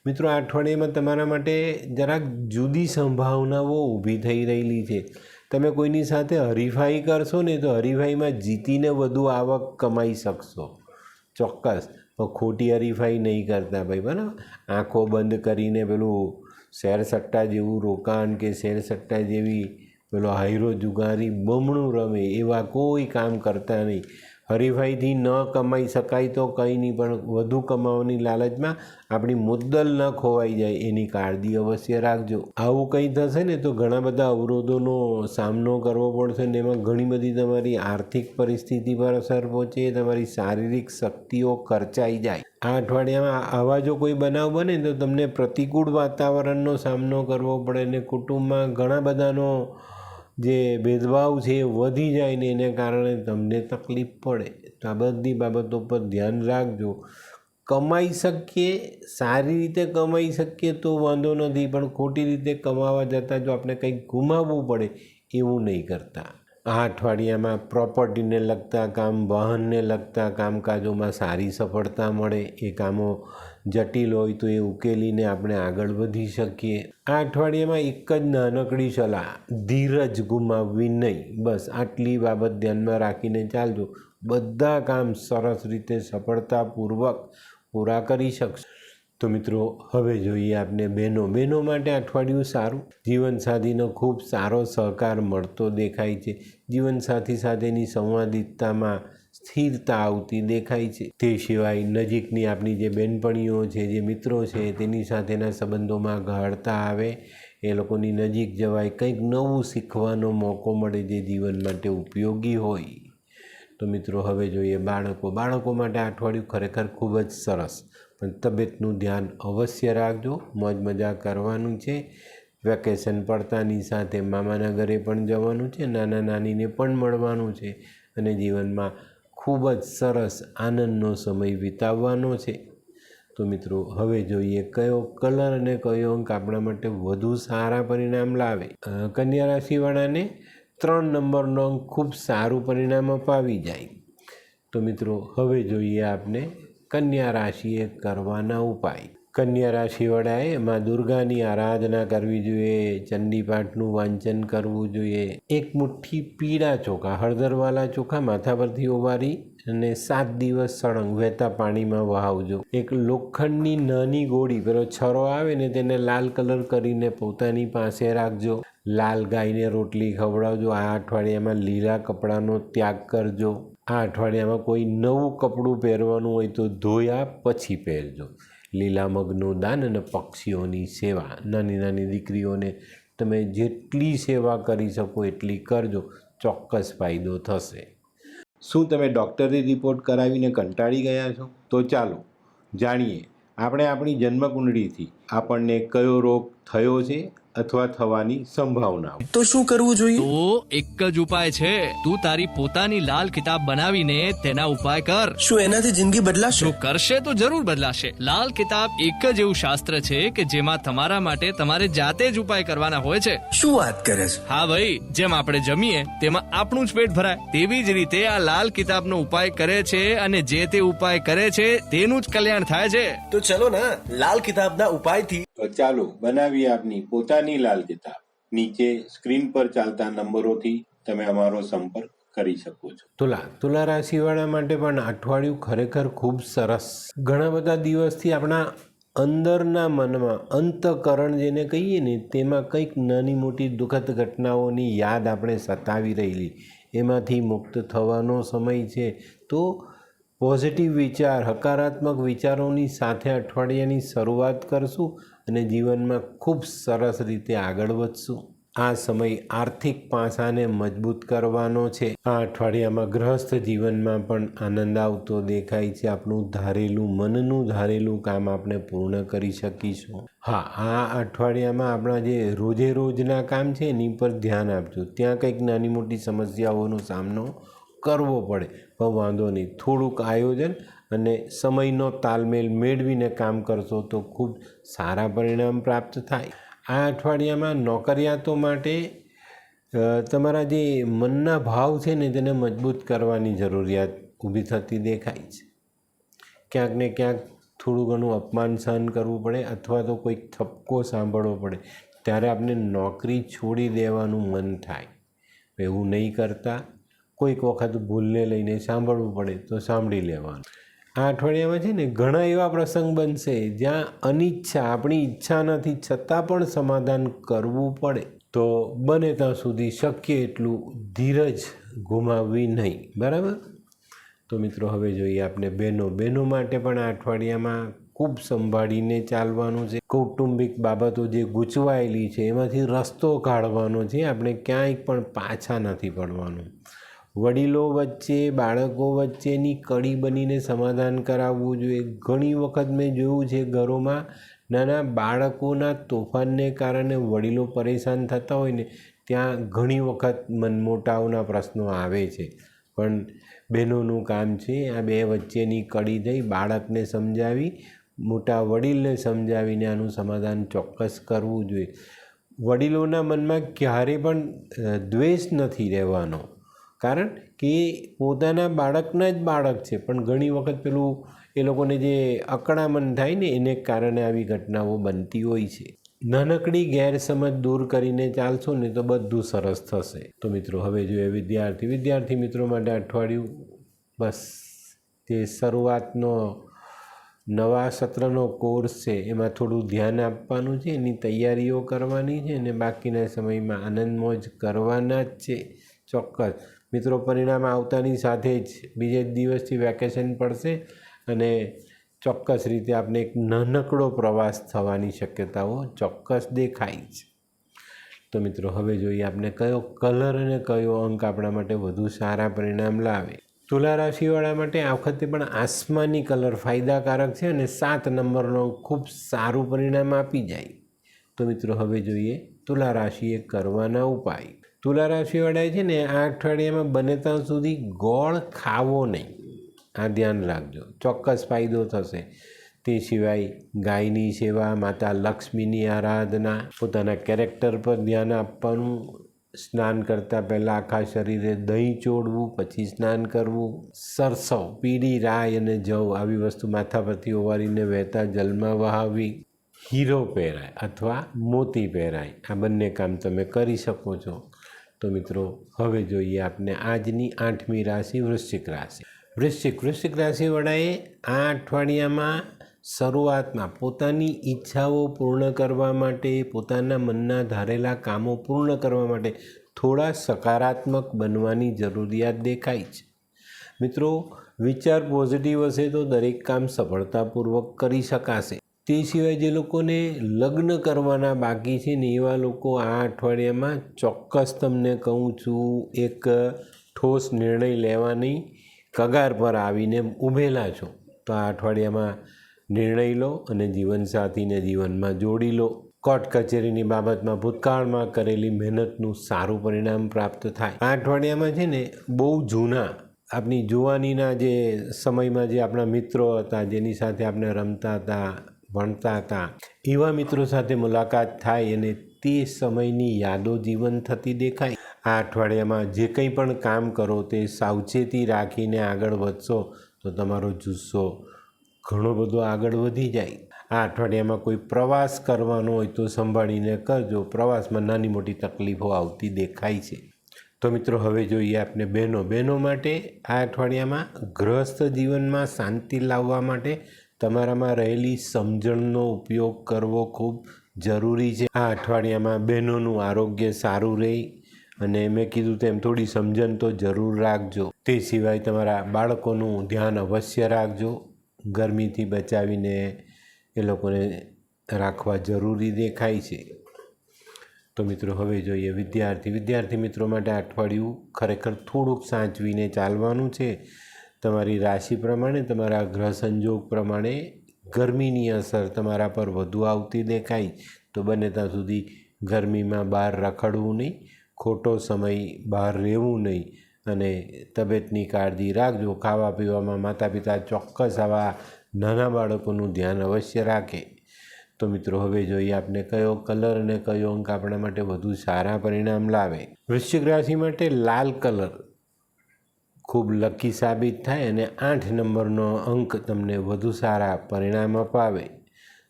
મિત્રો આ અઠવાડિયામાં તમારા માટે જરાક જુદી સંભાવનાઓ ઊભી થઈ રહેલી છે. તમે કોઈની સાથે હરીફાઈ કરશો ને તો હરીફાઈમાં જીતીને વધુ આવક કમાઈ શકશો. ચોક્કસ પણ ખોટી હરીફાઈ નહીં કરતા ભાઈ, બરાબર. આંખો બંધ કરીને પેલું શેર સટ્ટા જેવું રોકાણ કે શેર સટ્ટા જેવી પેલો હાયરો જુગારી બમણું રમે એવા કોઈ કામ કરતા નહીં. હરીફાઈથી ન કમાઈ શકાય તો કંઈ નહીં, પણ વધુ કમાવાની લાલચમાં આપણી મુદ્દલ ન ખોવાઈ જાય એની કાળજી અવશ્ય રાખજો. આવું કંઈ થશે ને તો ઘણા બધા અવરોધોનો સામનો કરવો પડશે ને એમાં ઘણી બધી તમારી આર્થિક પરિસ્થિતિ પર અસર પહોંચે, તમારી શારીરિક શક્તિઓ ખર્ચાઈ જાય. આ અઠવાડિયામાં આવા જો કોઈ બનાવ બને તો તમને પ્રતિકૂળ વાતાવરણનો સામનો કરવો પડે ને કુટુંબમાં ઘણા બધાનો જે ભેદભાવ છે એ વધી જાય ને એને કારણે તમને તકલીફ પડે. તો આ બધી બાબતો પર ધ્યાન રાખજો. કમાઈ શકીએ, સારી રીતે કમાઈ શકીએ તો વાંધો નથી, પણ ખોટી રીતે કમાવા જતાં જો આપણે કંઈક ગુમાવવું પડે એવું નહીં કરતા. આ અઠવાડિયામાં પ્રોપર્ટીને લગતા કામ, વાહનને લગતા કામકાજોમાં સારી સફળતા મળે. એ કામો જટિલ હોય તો એ ઉકેલીને આપણે આગળ વધી શકીએ. આ અઠવાડિયામાં એક જ નાનકડી સલાહ, ધીરજ ગુમાવવી નહીં. બસ આટલી બાબત ધ્યાનમાં રાખીને ચાલજો. બધા કામ સરસ રીતે સફળતાપૂર્વક પૂરા કરી શકશો. તો મિત્રો હવે જોઈએ આપણે બહેનો માટે અઠવાડિયું સારું. જીવનસાથીનો ખૂબ સારો સહકાર મળતો દેખાય છે. જીવનસાથી સાથેની સંવાદિતતામાં સ્થિરતા આવતી દેખાય છે. તે સિવાય નજીકની આપણી જે બહેનપણીઓ છે, જે મિત્રો છે, તેની સાથેના સંબંધોમાં ગાઢતા આવે, એ લોકોની નજીક જવાય, કંઈક નવું શીખવાનો મોકો મળે જે જીવન માટે ઉપયોગી હોય. તો મિત્રો હવે જોઈએ બાળકો માટે આ અઠવાડિયું ખરેખર ખૂબ જ સરસ, પણ તબિયતનું ધ્યાન અવશ્ય રાખજો. મોજ મજા કરવાનું છે. વેકેશન પડતાની સાથે મામાના ઘરે પણ જવાનું છે, નાના નાનીને પણ મળવાનું છે અને જીવનમાં ખૂબ જ સરસ આનંદનો સમય વિતાવવાનો છે. તો મિત્રો હવે જોઈએ કયો કલર અને કયો અંક આપણા માટે વધુ સારા પરિણામ લાવે. કન્યા રાશિવાળાને 3 નંબરનો અંક ખૂબ સારું પરિણામ અપાવી જાય. તો મિત્રો હવે જોઈએ આપણે કન્યા રાશિએ કરવાના ઉપાય. કન્યા રાશિવાળાએ માં દુર્ગાની આરાધના કરવી જોઈએ, ચંડીપાઠનું વાંચન કરવું જોઈએ. એક મુઠ્ઠી પીળા ચોખા, હળદરવાળા ચોખા માથા પરથી ઓવારી અને 7 દિવસ સળંગ વહેતા પાણીમાં વહાવજો. એક લોખંડની નાની ગોળી, પેલો છરો આવે ને તેને લાલ કલર કરીને પોતાની પાસે રાખજો. લાલ ગાયને રોટલી ખવડાવજો. આ અઠવાડિયામાં લીલા કપડાનો ત્યાગ કરજો. આ અઠવાડિયામાં કોઈ નવું કપડું પહેરવાનું હોય તો ધોયા પછી પહેરજો. લીલા મગનું દાન અને પક્ષીઓની સેવા. નાની નાની દીકરીઓને તમે જેટલી સેવા કરી શકો એટલી કરજો, ચોક્કસ ફાયદો થશે. શું તમે ડૉક્ટરી રિપોર્ટ કરાવીને કંટાળી ગયા છો? તો ચાલો જાણીએ આપણે આપણી જન્મકુંડળીથી આપણને કયો રોગ થયો છે અથવા થવાની સંભાવના. તો શું કરવું જોઈએ? તો એક જ ઉપાય છે, તું તારી પોતાની લાલ કિતાબ બનાવીને તેના ઉપાય કર. શું એનાથી જિંદગી બદલાશે? જો કરશે તો જરૂર બદલાશે. લાલ કિતાબ એક જ એવું શાસ્ત્ર છે કે જેમાં તમારા માટે તમારે જાતે જ ઉપાય કરવાના હોય છે. શું વાત કરે છે? હા ભાઈ, જેમ આપણે જમીએ તેમાં આપણું જ પેટ ભરાય, તેવી જ રીતે આ લાલ કિતાબનો ઉપાય કરે છે અને જે તે ઉપાય કરે છે તેનું જ કલ્યાણ થાય છે. તો ચલો ને લાલ કિતાબના ઉપાયથી. તો ચાલો બનાવીએ આપની પોતાની લાલ કિતાબ. નીચે સ્ક્રીન પર ચાલતા નંબરોથી તમે અમારો સંપર્ક કરી શકો છો. તુલા રાશિવાળા માટે પણ અઠવાડિયું ખરેખર ખૂબ સરસ. ઘણા બધા દિવસથી આપણા અંદરના મનમાં અંતઃકરણ જેને કહીએ ને તેમાં કંઈક નાની મોટી દુઃખદ ઘટનાઓની યાદ આપણે સતાવી રહેલી, એમાંથી મુક્ત થવાનો સમય છે. તો પોઝિટિવ વિચાર, હકારાત્મક વિચારોની સાથે અઠવાડિયાની શરૂઆત કરશું અને જીવનમાં ખૂબ સરસ રીતે આગળ વધશું. આ સમય આર્થિક પાસાને મજબૂત કરવાનો છે. આ અઠવાડિયામાં ગૃહસ્થ જીવનમાં પણ આનંદ આવતો દેખાય છે. આપણું ધારેલું, મનનું ધારેલું કામ આપણે પૂર્ણ કરી શકીશું. હા, આ અઠવાડિયામાં આપણા જે રોજે રોજના કામ છે એની પર ધ્યાન આપજો. ત્યાં કંઈક નાની મોટી સમસ્યાઓનો સામનો કરવો પડે પણ વાંધો નહીં, થોડુંક આયોજન અને સમયનો તાલમેલ મેળવીને કામ કરશો તો ખૂબ સારા પરિણામ પ્રાપ્ત થાય. આ અઠવાડિયામાં નોકરિયાતો માટે તમારા જે મનના ભાવ છે ને તેને મજબૂત કરવાની જરૂરિયાત ઊભી થતી દેખાય છે. ક્યાંક ને ક્યાંક થોડું ઘણું અપમાન સહન કરવું પડે અથવા તો કોઈક ઠપકો સાંભળવો પડે ત્યારે આપણે નોકરી છોડી દેવાનું મન થાય. એવું નહીં કરતા. કોઈક વખત ભૂલને લઈને સાંભળવું પડે તો સાંભળી લેવાનું. આ અઠવાડિયામાં છે ને ઘણા એવા પ્રસંગ બનશે જ્યાં અનિચ્છા, આપણી ઈચ્છા નથી છતાં પણ સમાધાન કરવું પડે. તો બને ત્યાં સુધી શક્ય એટલું ધીરજ ગુમાવવી નહીં. બરાબર? તો મિત્રો હવે જોઈએ આપણે બહેનો માટે પણ આ અઠવાડિયામાં ખૂબ સંભાળીને ચાલવાનું છે. કૌટુંબિક બાબતો જે ગૂંચવાયેલી છે એમાંથી રસ્તો કાઢવાનો છે. આપણે ક્યાંય પણ પાછા નથી પડવાનું. વડીલો વચ્ચે, બાળકો વચ્ચેની કડી બનીને સમાધાન કરાવવું જોઈએ. ઘણી વખત મેં જોયું છે ઘરોમાં નાના બાળકોના તોફાનને કારણે વડીલો પરેશાન થતા હોય ને ત્યાં ઘણી વખત મનમોટાવના પ્રશ્નો આવે છે. પણ બહેનોનું કામ છે આ બે વચ્ચેની કડી થઈ બાળકને સમજાવી, મોટા વડીલને સમજાવીને આનું સમાધાન ચોક્કસ કરવું જોઈએ. વડીલોના મનમાં ક્યારે પણ દ્વેષ નથી રહેવાનો, કારણ કે પોતાના બાળકના જ બાળક છે. પણ ઘણી વખત પેલું એ લોકોને જે અકળામણ થાય ને એને કારણે આવી ઘટનાઓ બનતી હોય છે. નાનકડી ગેરસમજ દૂર કરીને ચાલશો ને તો બધું સરસ થશે. તો મિત્રો હવે જોઈએ વિદ્યાર્થી મિત્રો માટે અઠવાડિયું બસ જે શરૂઆતનો નવા સત્રનો કોર્સ છે એમાં થોડું ધ્યાન આપવાનું છે, એની તૈયારીઓ કરવાની છે અને બાકીના સમયમાં આનંદ મોજ કરવાના જ છે. ચોક્કસ મિત્રો, પરિણામ આવતાની સાથે જ બીજે જ દિવસથી વેકેશન પડશે અને ચોક્કસ રીતે આપણે એક નાનકડો પ્રવાસ થવાની શક્યતાઓ ચોક્કસ દેખાય છે. તો મિત્રો હવે જોઈએ આપણે કયો કલર અને કયો અંક આપણા માટે વધુ સારા પરિણામ લાવે. તુલા રાશિવાળા માટે આ વખતે પણ આસમાની કલર ફાયદાકારક છે અને 7 નંબરનો ખૂબ સારું પરિણામ આપી જાય. તો મિત્રો હવે જોઈએ તુલા રાશિએ કરવાના ઉપાય. તુલા રાશિવાળાએ છે ને આ અઠવાડિયામાં બને ત્યાં સુધી ગોળ ખાવો નહીં, આ ધ્યાન રાખજો, ચોક્કસ ફાયદો થશે. તે સિવાય ગાયની સેવા, માતા લક્ષ્મીની આરાધના, પોતાના કેરેક્ટર પર ધ્યાન આપવાનું. સ્નાન કરતાં પહેલાં આખા શરીરે દહીં ચોળવું, પછી સ્નાન કરવું. સરસવ, પીળી રાઈ અને જવ આવી વસ્તુ માથા પરથી ઓવારીને વહેતા જલમાં વહાવવી. હીરો પહેરાય અથવા મોતી પહેરાય, આ બંને કામ તમે કરી શકો છો. તો મિત્રો હવે જોઈએ આપણે આજની 8મી રાશિ વૃશ્ચિક રાશિ. વૃશ્ચિક રાશિવાળાએ આ અઠવાડિયામાં શરૂઆતમાં પોતાની ઈચ્છાઓ પૂર્ણ કરવા માટે, પોતાના મનના ધારેલા કામો પૂર્ણ કરવા માટે થોડા સકારાત્મક બનવાની જરૂરિયાત દેખાય છે. મિત્રો વિચાર પોઝિટિવ હશે તો દરેક કામ સફળતાપૂર્વક કરી શકાશે. તે સિવાય જે લોકોને લગ્ન કરવાના બાકી છે ને એવા લોકો આ અઠવાડિયામાં ચોક્કસ તમને કહું છું એક ઠોસ નિર્ણય લેવાની કગાર પર આવીને ઊભેલા છો. તો આ અઠવાડિયામાં નિર્ણય લો અને જીવનસાથીને જીવનમાં જોડી લો. કોર્ટ કચેરીની બાબતમાં ભૂતકાળમાં કરેલી મહેનતનું સારું પરિણામ પ્રાપ્ત થાય. આ અઠવાડિયામાં છે ને બહુ જૂના આપણી જુવાનીના જે સમયમાં જે આપણા મિત્રો હતા, જેની સાથે આપણે રમતા હતા, ભણતા હતા, એવા મિત્રો સાથે મુલાકાત થાય અને તે સમયની યાદો જીવન થતી દેખાય. આ અઠવાડિયામાં જે કંઈ પણ કામ કરો તે સાવચેતી રાખીને આગળ વધશો તો તમારો જુસ્સો ઘણો બધો આગળ વધી જાય. આ અઠવાડિયામાં કોઈ પ્રવાસ કરવાનો હોય તો સંભાળીને કરજો. પ્રવાસમાં નાની મોટી તકલીફો આવતી દેખાય છે. તો મિત્રો હવે જોઈએ આપણે બહેનો માટે આ અઠવાડિયામાં ગૃહસ્થ જીવનમાં શાંતિ લાવવા માટે તમારામાં રહેલી સમજણનો ઉપયોગ કરવો ખૂબ જરૂરી છે. આ અઠવાડિયામાં બહેનોનું આરોગ્ય સારું રહે અને મેં કીધું તેમ થોડી સમજણ તો જરૂર રાખજો. તે સિવાય તમારા બાળકોનું ધ્યાન અવશ્ય રાખજો. ગરમીથી બચાવીને એ લોકોને રાખવા જરૂરી દેખાય છે. તો મિત્રો હવે જોઈએ વિદ્યાર્થી મિત્રો માટે અઠવાડિયું ખરેખર થોડુંક સાચવીને ચાલવાનું છે. તમારી રાશિ પ્રમાણે, તમારા ગ્રહ સંજોગ પ્રમાણે ગરમીની અસર તમારા પર વધુ આવતી દેખાય. તો બને ત્યાં સુધી ગરમીમાં બહાર રખડવું નહીં, ખોટો સમય બહાર રહેવું નહીં અને તબિયતની કાળજી રાખજો. ખાવા પીવામાં માતા પિતા ચોક્કસ આવા નાના બાળકોનું ધ્યાન અવશ્ય રાખે. તો મિત્રો હવે જોઈએ આપણે કયો કલર અને કયો અંક આપણા માટે વધુ સારા પરિણામ લાવે. વૃશ્ચિક રાશિ માટે લાલ કલર ખૂબ લકી સાબિત થાય અને 8 નંબરનો અંક તમને વધુ સારા પરિણામ અપાવે.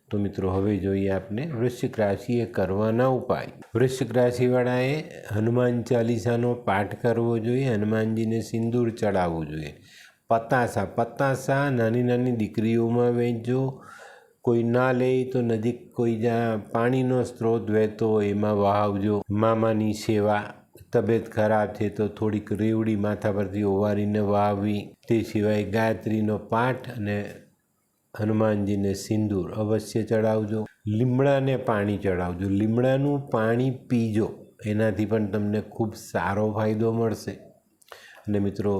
તો મિત્રો હવે જોઈએ આપણે વૃશ્ચિક રાશિએ કરવાના ઉપાય. વૃશ્ચિક રાશિવાળાએ હનુમાન ચાલીસાનો પાઠ કરવો જોઈએ, હનુમાનજીને સિંદૂર ચડાવવું જોઈએ, પતાસા નાની નાની દીકરીઓમાં વહેંચજો. કોઈ ના લે તો નજીક કોઈ જ્યાં પાણીનો સ્ત્રોત વહેતો હોય એમાં વહાવજો. મામાની સેવા, તબિયત ખરાબ છે તો થોડીક રેવડી માથા પરથી ઓવારીને વહાવવી. તે સિવાય ગાયત્રીનો પાઠ અને હનુમાનજીને સિંદૂર અવશ્ય ચડાવજો. લીમડાને પાણી ચડાવજો. લીમડાનું પાણી પીજો, એનાથી પણ તમને ખૂબ સારો ફાયદો મળશે. અને મિત્રો,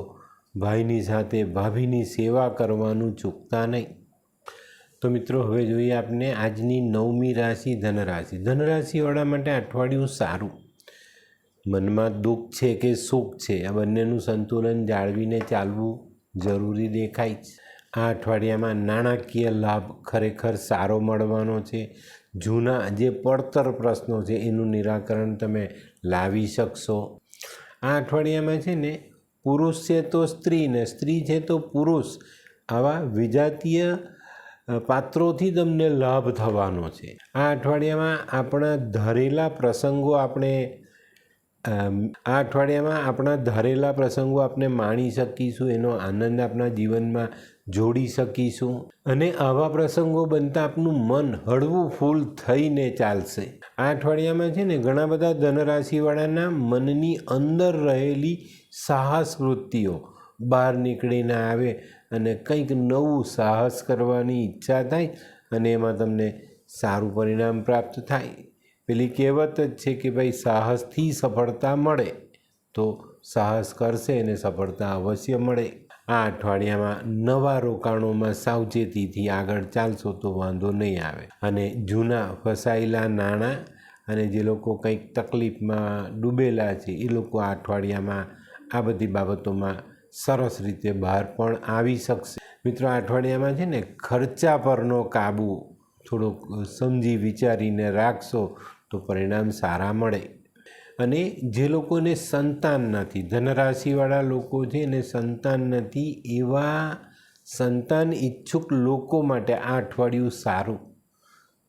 ભાઈની સાથે ભાભીની સેવા કરવાનું ચૂકતા નહીં. તો મિત્રો, હવે જોઈએ આપણે આજની 9મી રાશિ ધનરાશિ. ધનરાશિવાળા માટે અઠવાડિયું સારું. મનમાં દુઃખ છે કે સુખ છે, આ બંનેનું સંતુલન જાળવીને ચાલવું જરૂરી દેખાય છે. આ અઠવાડિયામાં નાણાકીય લાભ ખરેખર સારો મળવાનો છે. જૂના જે પડતર પ્રશ્નો છે એનું નિરાકરણ તમે લાવી શકશો. આ અઠવાડિયામાં છે ને, પુરુષ છે તો સ્ત્રી ને સ્ત્રી છે તો પુરુષ, આવા વિજાતીય પાત્રોથી તમને લાભ થવાનો છે. આ અઠવાડિયામાં આપણા ધારેલા પ્રસંગો આપણે માણી શકીશું, એનો આનંદ આપણા જીવનમાં જોડી શકીશું. અને આવા પ્રસંગો બનતા આપનું મન હળવું ફૂલ થઈને ચાલશે. આ અઠવાડિયામાં છે ને, ઘણા બધા ધનરાશિવાળાના મનની અંદર રહેલી સાહસ વૃત્તિઓ બહાર નીકળીને આવે અને કંઈક નવું સાહસ કરવાની ઈચ્છા થાય અને એમાં તમને સારું પરિણામ પ્રાપ્ત થાય. પેલી કહેવત જ છે કે ભાઈ, સાહસથી સફળતા મળે, તો સાહસ કરશે અને સફળતા અવશ્ય મળે. આ અઠવાડિયામાં નવા રોકાણોમાં સાવચેતીથી આગળ ચાલશો તો વાંધો નહીં આવે. અને જૂના ફસાયેલા નાણાં અને જે લોકો કંઈક તકલીફમાં ડૂબેલા છે એ લોકો આ અઠવાડિયામાં આ બધી બાબતોમાં સરસ રીતે બહાર પણ આવી શકશે. મિત્રો, આ અઠવાડિયામાં છે ને, ખર્ચા પરનો કાબુ થોડોક સમજી વિચારીને રાખશો તો પરિણામ સારા મળે. અને જે લોકોને સંતાન નથી, ધનરાશિવાળા લોકો છે ને સંતાન નથી, એવા સંતાન ઈચ્છુક લોકો માટે આ અઠવાડિયું સારું.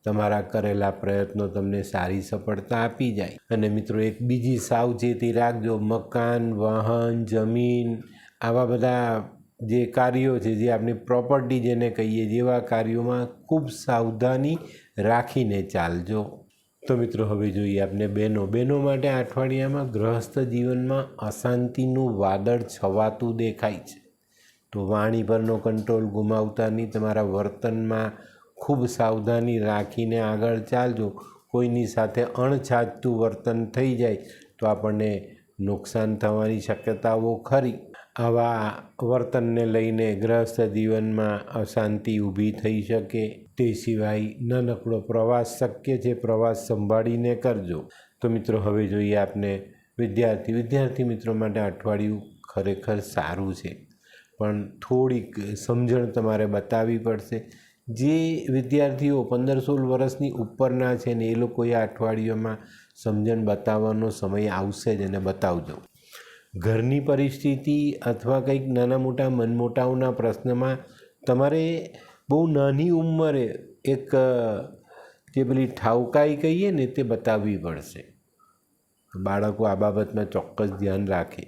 તમારા કરેલા પ્રયત્નો તમને સારી સફળતા આપી જાય. અને મિત્રો, એક બીજી સાવચેતી રાખજો. મકાન, વાહન, જમીન, આવા બધા જે કાર્યો છે, જે આપણી પ્રોપર્ટી જેને કહીએ, જેવા કાર્યોમાં ખૂબ સાવધાની રાખીને ચાલજો. તો મિત્રો, હવે જોઈએ આપણે બહેનો માટે આ અઠવાડિયામાં ગૃહસ્થ જીવનમાં અશાંતિનું વાદળ છવાતું દેખાય છે. તો વાણી પરનો કંટ્રોલ ગુમાવતા નહીં. તમારા વર્તનમાં ખૂબ સાવધાની રાખીને આગળ ચાલજો. કોઈની સાથે અણછાજતું વર્તન થઈ જાય તો આપણને નુકસાન થવાની શક્યતાઓ ખરી. આવા વર્તનને લઈને ગૃહસ્થ જીવનમાં અશાંતિ ઊભી થઈ શકે. તે સિવાય નાનકડો પ્રવાસ શક્ય છે, પ્રવાસ સંભાળીને કરજો. તો મિત્રો, હવે જોઈએ આપણે વિદ્યાર્થી મિત્રો માટે અઠવાડિયું ખરેખર સારું છે, પણ થોડીક સમજણ તમારે બતાવવી પડશે. જે વિદ્યાર્થીઓ 15-16 વર્ષની ઉપરના છે ને, એ લોકોએ આ અઠવાડિયામાં સમજણ બતાવવાનો સમય આવશે જ, અને બતાવજો. ઘરની પરિસ્થિતિ અથવા કંઈક નાના મોટા મનમોટાવના પ્રશ્નમાં તમારે બહુ નાની ઉંમરે એક જે પેલી ઠાવકાઈ કહીએ ને, તે બતાવવી પડશે. બાળકો આ બાબતમાં ચોક્કસ ધ્યાન રાખે.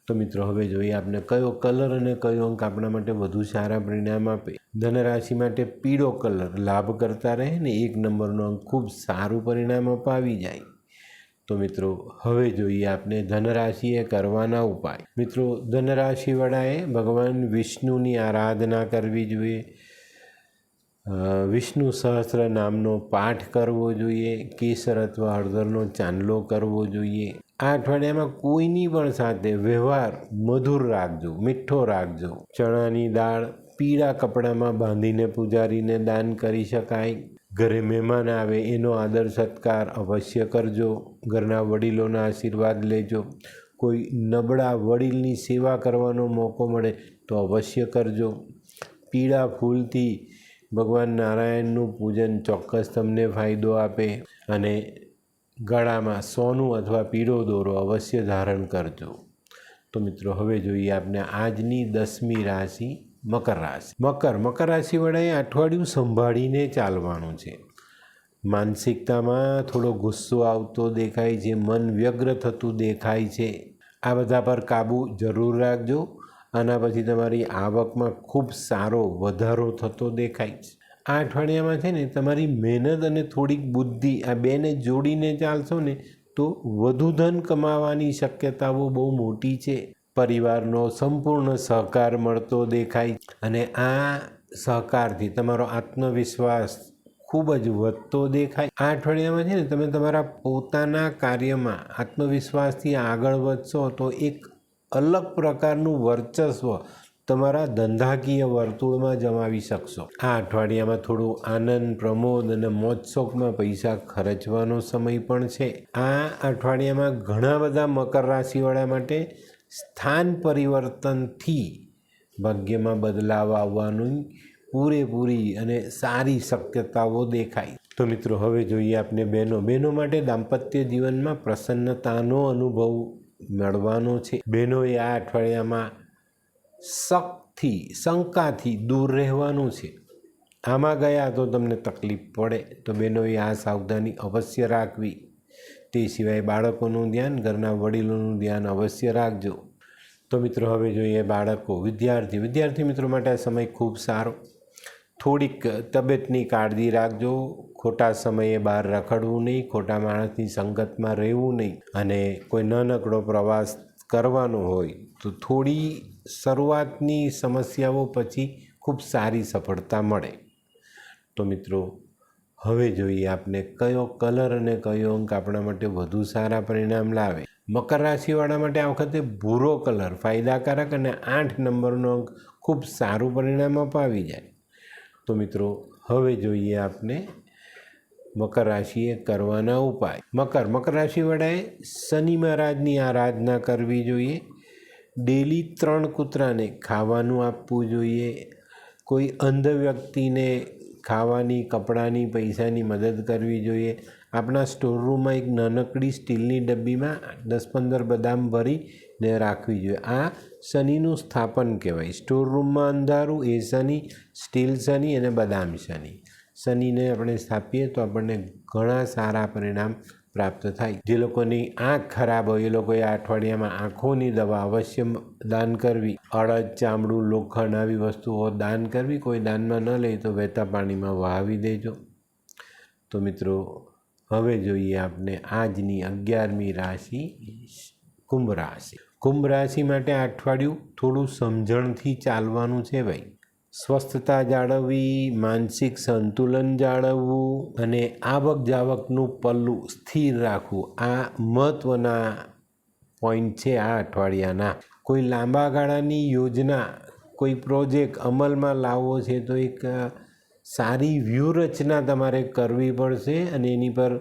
તો મિત્રો, હવે જોઈએ આપણે કયો કલર અને કયો અંક આપણા માટે વધુ સારા પરિણામ આપે. ધનરાશિ માટે પીળો કલર લાભ કરતા રહે ને, 1 નંબરનો અંક ખૂબ સારું પરિણામ અપાવી જાય. તો મિત્રો, હવે જોઈએ આપણે ધનરાશિએ કરવાના ઉપાય. મિત્રો, ધનરાશિવાળાએ ભગવાન વિષ્ણુની આરાધના કરવી જોઈએ. વિષ્ણુ સહસ્ત્ર નામનો પાઠ કરવો જોઈએ. કેસર અથવા હળદરનો ચાંદલો કરવો જોઈએ. આ અઠવાડિયામાં કોઈની પણ સાથે વ્યવહાર મધુર રાખજો, મીઠો રાખજો. ચણાની દાળ પીળા કપડામાં બાંધીને પૂજારીને દાન કરી શકાય. ઘરે મહેમાન આવે એનો આદર સત્કાર અવશ્ય કરજો. ઘરના વડીલોના આશીર્વાદ લેજો. કોઈ નબળા વડીલની સેવા કરવાનો મોકો મળે તો અવશ્ય કરજો. પીળા ફૂલથી ભગવાન નારાયણનું પૂજન ચોક્કસ તમને ફાયદો આપે. અને ગળામાં સોનું અથવા પીળો દોરો અવશ્ય ધારણ કરજો. તો મિત્રો, હવે જોઈએ આપણે આજની 10મી રાશિ મકર રાશિ. મકર રાશિવાળાએ અઠવાડિયું સંભાળીને ચાલવાનું છે. માનસિકતામાં થોડો ગુસ્સો આવતો દેખાય છે, મન વ્યગ્ર થતું દેખાય છે. આ બધા પર કાબૂ જરૂર રાખજો. આના પછી તમારી આવકમાં ખૂબ સારો વધારો થતો દેખાય છે. આ અઠવાડિયામાં છે ને તમારી મહેનત અને થોડીક બુદ્ધિ આ બેને જોડીને ચાલશો ને તો વધુ ધન કમાવાની શક્યતાઓ બહુ મોટી છે. પરિવારનો સંપૂર્ણ સહકાર મળતો દેખાય અને આ સહકારથી તમારો આત્મવિશ્વાસ ખૂબ જ વધતો દેખાય. આ અઠવાડિયામાં છે ને તમે તમારા પોતાના કાર્યમાં આત્મવિશ્વાસથી આગળ વધશો તો એક અલગ પ્રકારનું વર્ચસ્વ તમારા ધંધાકીય વર્તુળમાં જમાવી શકશો. આ અઠવાડિયામાં થોડું આનંદ, પ્રમોદ અને મોજશોખમાં પૈસા ખર્ચવાનો સમય પણ છે. આ અઠવાડિયામાં ઘણા બધા મકર રાશિવાળા માટે સ્થાન પરિવર્તનથી ભાગ્યમાં બદલાવ આવવાની પૂરેપૂરી અને સારી શક્યતાઓ દેખાય. તો મિત્રો હવે જોઈએ આપણે બહેનો માટે દાંપત્ય જીવનમાં પ્રસન્નતાનો અનુભવ મળવાનો છે. બહેનોએ આ અઠવાડિયામાં શંકાથી દૂર રહેવાનું છે. આમાં ગયા તો તમને તકલીફ પડે તો બહેનોએ આ સાવધાની અવશ્ય રાખવી. તે સિવાય બાળકોનું ધ્યાન, ઘરના વડીલોનું ધ્યાન અવશ્ય રાખજો. તો મિત્રો હવે જોઈએ બાળકો, વિદ્યાર્થી મિત્રો માટે આ સમય ખૂબ સારો. થોડીક તબિયતની કાળજી રાખજો. ખોટા સમયે બહાર રખડવું નહીં, ખોટા માણસની સંગતમાં રહેવું નહીં અને કોઈ નાનકડો પ્રવાસ કરવાનો હોય તો થોડી શરૂઆતની સમસ્યાઓ પછી ખૂબ સારી સફળતા મળે. તો મિત્રો હવે જોઈએ આપણે કયો કલર અને કયો અંક આપણા માટે વધુ સારા પરિણામ લાવે. મકર રાશિવાળા માટે આ વખતે ભૂરો કલર ફાયદાકારક અને 8 નંબરનો અંક ખૂબ સારું પરિણામ અપાવી જાય. તો મિત્રો હવે જોઈએ આપણે મકર રાશિએ કરવાના ઉપાય. મકર રાશિવાળાએ શનિ મહારાજની આરાધના કરવી જોઈએ. ડેલી 3 કૂતરાને ખાવાનું આપવું જોઈએ. કોઈ અંધ વ્યક્તિને ખાવાની, કપડાની, પૈસાની મદદ કરવી જોઈએ. આપણા સ્ટોરરૂમમાં એક નાનકડી સ્ટીલની ડબ્બીમાં 10-15 બદામ ભરીને રાખવી જોઈએ. આ શનિનું સ્થાપન કહેવાય. સ્ટોરરૂમમાં અંધારું એ શનિ, સ્ટીલ શનિ અને બદામ શનિ. શનિને આપણે સ્થાપીએ તો આપણને ઘણા સારા પરિણામ પ્રાપ્ત થાય. જે લોકોની આંખ ખરાબ હોય એ લોકોએ આ અઠવાડિયામાં આંખોની દવા અવશ્ય દાન કરવી. અડદ, ચામડું, લોખંડ આવી વસ્તુઓ દાન કરવી. કોઈ દાનમાં ન લે તો વહેતા પાણીમાં વહાવી દેજો. તો મિત્રો હવે જોઈએ આપણે આજની 11મી રાશિ કુંભ રાશિ. કુંભ રાશિ માટે આ અઠવાડિયું થોડું સમજણથી ચાલવાનું છે ભાઈ. સ્વસ્થતા જાળવવી, માનસિક સંતુલન જાળવવું અને આવક જાવકનું પલ્લું સ્થિર રાખવું આ મહત્ત્વના પોઈન્ટ છે આ અઠવાડિયાના. કોઈ લાંબા ગાળાની યોજના, કોઈ પ્રોજેક્ટ અમલમાં લાવવો છે તો એક સારી વ્યૂહરચના તમારે કરવી પડશે અને એની પર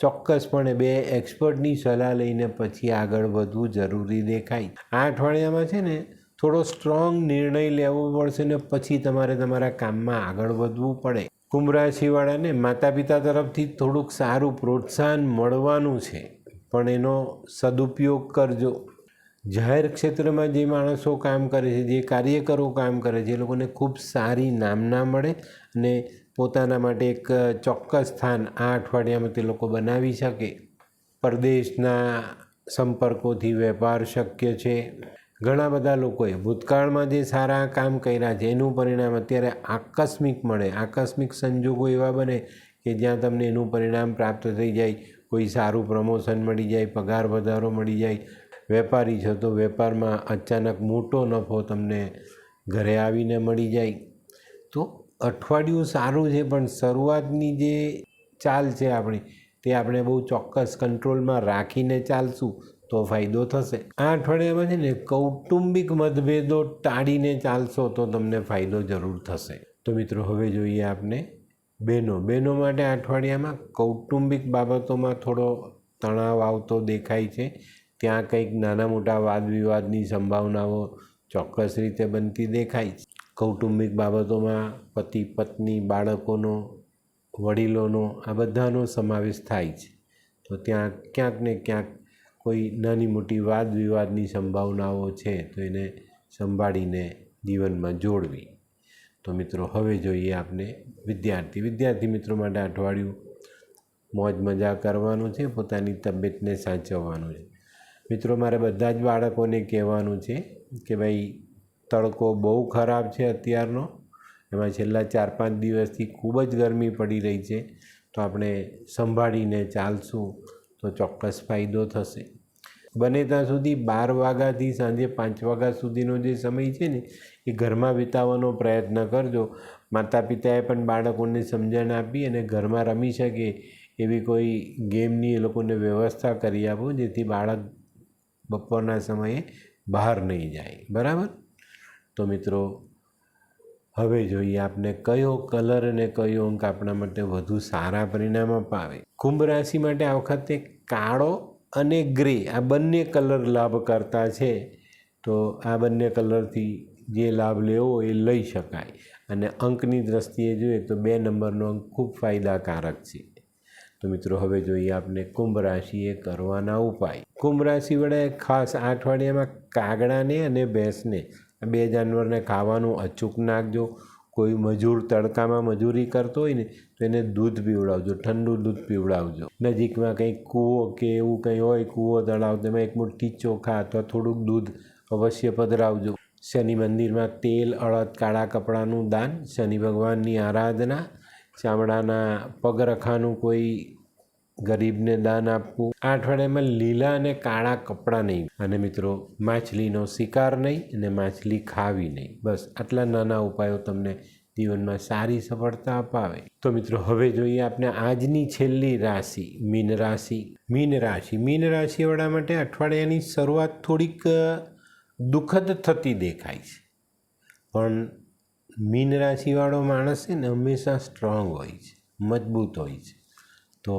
ચોક્કસપણે 2 એક્સપર્ટની સલાહ લઈને પછી આગળ વધવું જરૂરી દેખાય. આ અઠવાડિયામાં છે ને થોડો સ્ટ્રોંગ નિર્ણય લેવો પડશે ને પછી તમારે તમારા કામમાં આગળ વધવું પડે. કુંભ રાશિવાળાને માતા પિતા તરફથી થોડુંક સારું પ્રોત્સાહન મળવાનું છે પણ એનો સદુપયોગ કરજો. જાહેર ક્ષેત્રમાં જે માણસો કામ કરે છે, જે કાર્યકરો કામ કરે છે એ લોકોને ખૂબ સારી નામના મળે અને પોતાના માટે એક ચોક્કસ સ્થાન આ અઠવાડિયામાં તે લોકો બનાવી શકે. પરદેશના સંપર્કોથી વેપાર શક્ય છે. ઘણા બધા લોકોએ ભૂતકાળમાં જે સારા કામ કર્યા છે એનું પરિણામ અત્યારે આકસ્મિક મળે. આકસ્મિક સંજોગો એવા બને કે જ્યાં તમને એનું પરિણામ પ્રાપ્ત થઈ જાય. કોઈ સારું પ્રમોશન મળી જાય, પગાર વધારો મળી જાય. વેપારી છો તો વેપારમાં અચાનક મોટો નફો તમને ઘરે આવીને મળી જાય. તો અઠવાડિયું સારું છે પણ શરૂઆતની જે ચાલ છે આપણી તે આપણે બહુ ચોક્કસ કંટ્રોલમાં રાખીને ચાલશું તો ફાયદો થશે. આ અઠવાડિયામાં છે ને કૌટુંબિક મતભેદો ટાળીને ચાલશો તો તમને ફાયદો જરૂર થશે. તો મિત્રો હવે જોઈએ આપણે બહેનો માટે આ અઠવાડિયામાં કૌટુંબિક બાબતોમાં થોડો તણાવ આવતો દેખાય છે. ત્યાં કંઈક નાના મોટા વાદ વિવાદની સંભાવનાઓ ચોક્કસ રીતે બનતી દેખાય છે. કૌટુંબિક બાબતોમાં પતિ, પત્ની, બાળકોનો, વડીલોનો આ બધાનો સમાવેશ થાય છે. તો ત્યાં ક્યાંક ને ક્યાંક કોઈ નાની મોટી વાદ વિવાદની સંભાવનાઓ છે તો એને સંભાળીને જીવનમાં જોડવી. તો મિત્રો હવે જોઈએ આપણે વિદ્યાર્થી મિત્રો માટે અઠવાડિયું મોજ મજા કરવાનું છે, પોતાની તબિયતને સાચવવાનું છે. મિત્રો મારે બધા જ બાળકોને કહેવાનું છે કે ભાઈ તડકો બહુ ખરાબ છે અત્યારનો, એમાં છેલ્લા 4-5 દિવસથી ખૂબ જ ગરમી પડી રહી છે. તો આપણે સંભાળીને ચાલશું તો ચોક્કસ ફાયદો થશે. બને ત્યાં સુધી 12 વાગ્યાથી સાંજે 5 વાગ્યા સુધીનો જે સમય છે ને એ ઘરમાં વિતાવવાનો પ્રયત્ન કરજો. માતા પિતાએ પણ બાળકોને સમજણ આપી અને ઘરમાં રમી શકે એવી કોઈ ગેમની એ લોકોને વ્યવસ્થા કરી આપો, જેથી બાળક બપોરના સમયે બહાર નહીં જાય. બરાબર? તો મિત્રો, હવે જોઈએ આપને કયો કલર અને કયો અંક આપણા માટે વધુ સારા પરિણામ અપાવે. કુંભ રાશિ માટે આ વખતે કાળો અને ગ્રે આ બંને કલર લાભ કરતા છે. તો આ બંને કલરથી જે લાભ લેવો એ લઈ શકાય. અને અંકની દ્રષ્ટિએ જોઈએ તો 2 નંબરનો અંક ખૂબ ફાયદાકારક છે. તો મિત્રો, હવે જોઈએ આપણે કુંભ રાશિએ કરવાના ઉપાય. કુંભ રાશિવાળાએ ખાસ આ અઠવાડિયામાં કાગડાને અને ભેંસને આ 2 જાનવરને ખાવાનું અચૂક નાખજો. કોઈ મજૂર તડકામાં મજૂરી કરતો હોય ને તો એને દૂધ પીવડાવજો, ઠંડુ દૂધ પીવડાવજો. નજીકમાં કંઈક કૂવો કે એવું કંઈ હોય, કૂવો તળાવ, તેમાં એક મુઠ્ઠી ચોખા અથવા થોડુંક દૂધ અવશ્ય પધરાવજો. શનિ મંદિરમાં તેલ, અડદ, કાળા કપડાનું દાન, શનિ ભગવાનની આરાધના, ચામડાના પગરખાનું કોઈ ગરીબને દાન આપવું. આ અઠવાડિયામાં લીલા અને કાળા કપડાં નહીં. અને મિત્રો, માછલીનો શિકાર નહીં અને માછલી ખાવી નહીં. બસ આટલા નાના ઉપાયો તમને જીવનમાં સારી સફળતા અપાવે. તો મિત્રો, હવે જોઈએ આપણે આજની છેલ્લી રાશિ મીન રાશિ. મીન રાશિવાળા માટે અઠવાડિયાની શરૂઆત થોડીક દુઃખદ થતી દેખાય છે, પણ મીન રાશિવાળો માણસ છે ને હંમેશા સ્ટ્રોંગ હોય છે, મજબૂત હોય છે. તો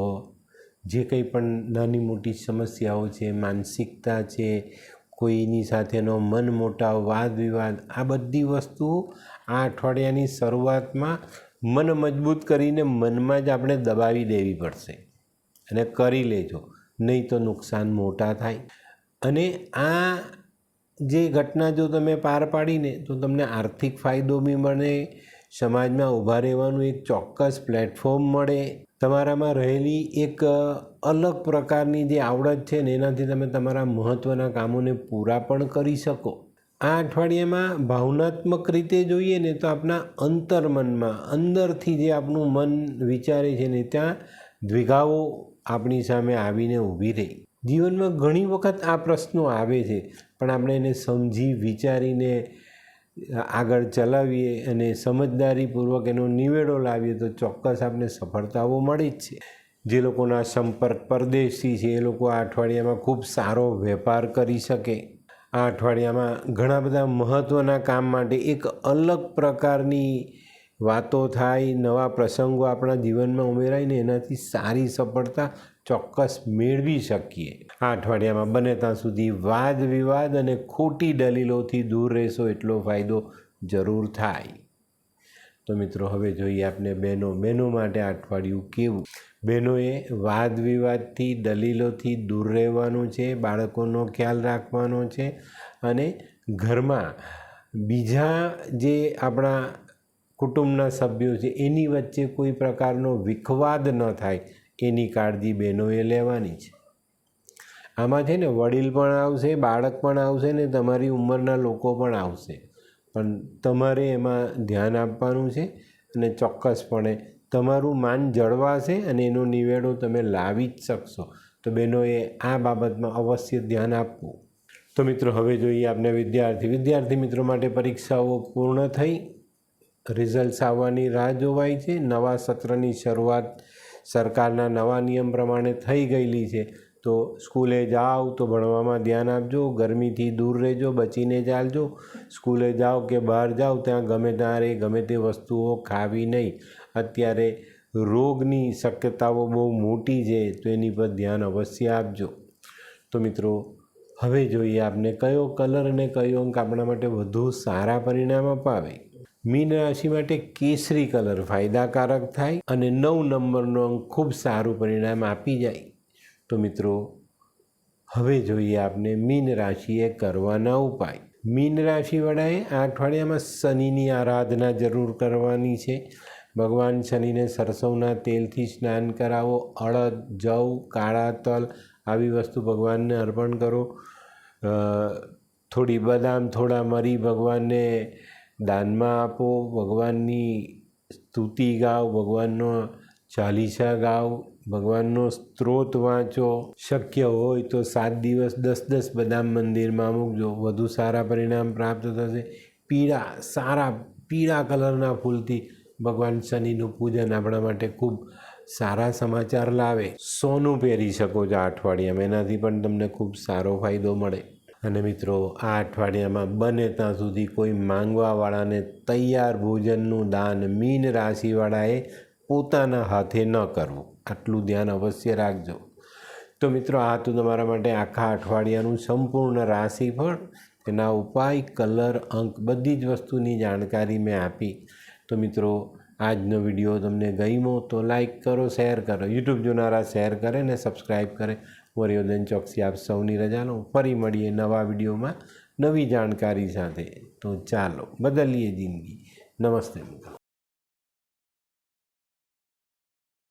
જે કંઈ પણ નાની મોટી સમસ્યાઓ છે, માનસિકતા છે, કોઈની સાથેનો મન મોટાવ, વાદ વિવાદ, આ બધી વસ્તુઓ આ અઠવાડિયાની શરૂઆતમાં મન મજબૂત કરીને મનમાં જ આપણે દબાવી દેવી પડશે અને કરી લેજો, નહીં તો નુકસાન મોટા થાય. અને આ જે ઘટના જો તમે પાર પાડીને તો તમને આર્થિક ફાયદો બી મળે, સમાજમાં ઊભા રહેવાનું એક ચોક્કસ પ્લેટફોર્મ મળે, તમારામાં રહેલી એક અલગ પ્રકારની જે આવડત છે ને એનાથી તમે તમારા મહત્ત્વના કામોને પૂરા પણ કરી શકો. આ અઠવાડિયામાં ભાવનાત્મક રીતે જોઈએ ને તો આપણા અંતર્મનમાં અંદરથી જે આપણું મન વિચારે છે ને ત્યાં દ્વિધાઓ આપણી સામે આવીને ઊભી રહી. જીવનમાં ઘણી વખત આ પ્રશ્નો આવે છે, પણ આપણે એને સમજી વિચારીને આગળ ચલાવીએ અને સમજદારીપૂર્વક એનો નિવેડો લાવીએ તો ચોક્કસ આપણે સફળતાઓ મળી જ છે. જે લોકોના સંપર્ક પરદેશી છે એ લોકો આ અઠવાડિયામાં ખૂબ સારો વેપાર કરી શકે. આ અઠવાડિયામાં ઘણા બધા મહત્ત્વના કામ માટે એક અલગ પ્રકારની વાતો થાય, નવા પ્રસંગો આપણા જીવનમાં ઉમેરાય ને એનાથી સારી સફળતા ચોક્કસ મેળવી શકીએ. આ અઠવાડિયામાં બને ત્યાં સુધી વાદ વિવાદ અને ખોટી દલીલોથી દૂર રહેશો એટલો ફાયદો જરૂર થાય. તો મિત્રો, હવે જોઈએ આપણે બહેનો માટે આ અઠવાડિયું કેવું. બહેનોએ વાદ વિવાદથી, દલીલોથી દૂર રહેવાનું છે, બાળકોનો ખ્યાલ રાખવાનો છે અને ઘરમાં બીજા જે આપણા કુટુંબના સભ્યો છે એની વચ્ચે કોઈ પ્રકારનો વિખવાદ ન થાય એની કાળજી બહેનોએ લેવાની છે. આમાં છે ને વડીલ પણ આવશે, બાળક પણ આવશે ને તમારી ઉંમરના લોકો પણ આવશે, પણ તમારે એમાં ધ્યાન આપવાનું છે અને ચોક્કસપણે તમારું માન જળવાશે અને એનો નિવેડો તમે લાવી જ શકશો. તો બહેનોએ આ બાબતમાં અવશ્ય ધ્યાન આપવું. તો મિત્રો, હવે જોઈએ આપણે વિદ્યાર્થી મિત્રો માટે પરીક્ષાઓ પૂર્ણ થઈ, રિઝલ્ટ્સ આવવાની રાહ જોવાય છે. નવા સત્રની શરૂઆત સરકારના નવા નિયમ પ્રમાણે થઈ ગયેલી છે. તો સ્કૂલે જાઓ તો ભણવામાં ધ્યાન આપજો, ગરમીથી દૂર રહેજો, બચીને ચાલજો. સ્કૂલે જાઓ કે બહાર જાઓ ત્યાં ગમે ત્યારે ગમે તે વસ્તુઓ ખાવી નહીં. અત્યારે રોગની શક્યતાઓ બહુ મોટી છે, તો એની પર ધ્યાન અવશ્ય આપજો. તો મિત્રો, હવે જોઈએ આપણે કયો કલર અને કયો અંક આપણા માટે વધુ સારા પરિણામ અપાવે. મીન રાશિ માટે કેસરી કલર ફાયદાકારક થાય અને 9 નંબરનો અંક ખૂબ સારું પરિણામ આપી જાય. તો મિત્રો, હવે જોઈએ આપણે મીન રાશિએ કરવાના ઉપાય. મીન રાશિવાળાએ આ અઠવાડિયામાં શનિની આરાધના જરૂર કરવાની છે. ભગવાન શનિને સરસવના તેલથી સ્નાન કરાવો. અડદ, જવ, કાળા તલ આવી વસ્તુ ભગવાનને અર્પણ કરો. થોડી બદામ, થોડા મરી ભગવાનને દાનમાં આપો, ભગવાનની સ્તુતિ ગાઓ, ભગવાનનો ચાલીસા ગાઓ, ભગવાનનો સ્ત્રોત વાંચો. શક્ય હોય તો 7 દિવસ 10 બદામ મંદિરમાં મૂકજો, વધુ સારા પરિણામ પ્રાપ્ત થશે. સારા પીળા કલરના ફૂલથી ભગવાન શનિનું પૂજન આપણા માટે ખૂબ સારા સમાચાર લાવે. સોનું પહેરી શકો છો આ અઠવાડિયામાં, એનાથી પણ તમને ખૂબ સારો ફાયદો મળે. અને મિત્રો, આ અઠવાડિયામાં બને ત્યાં સુધી કોઈ માંગવાવાળાને તૈયાર ભોજનનું દાન મીન રાશિવાળાએ પોતાના હાથે ન કરવું, આટલું ધ્યાન અવશ્ય રાખજો. તો મિત્રો, આ તો તમારા માટે આખા અઠવાડિયાનું સંપૂર્ણ રાશિફળ, તેના ઉપાય, કલર, અંક, બધી જ વસ્તુની જાણકારી મેં આપી. તો મિત્રો, આજનો વિડીયો તમને ગમ્યો તો લાઈક કરો, શેર કરો. યુટ્યુબ જોનારા શેર કરે ને સબસ્ક્રાઈબ કરે. હું હરિવર્ધન ચોકસી આપ સૌની રજા લઉં. ફરી મળીએ નવા વિડીયોમાં નવી જાણકારી સાથે. તો ચાલો બદલીએ જિંદગી. નમસ્તે મિત્રો.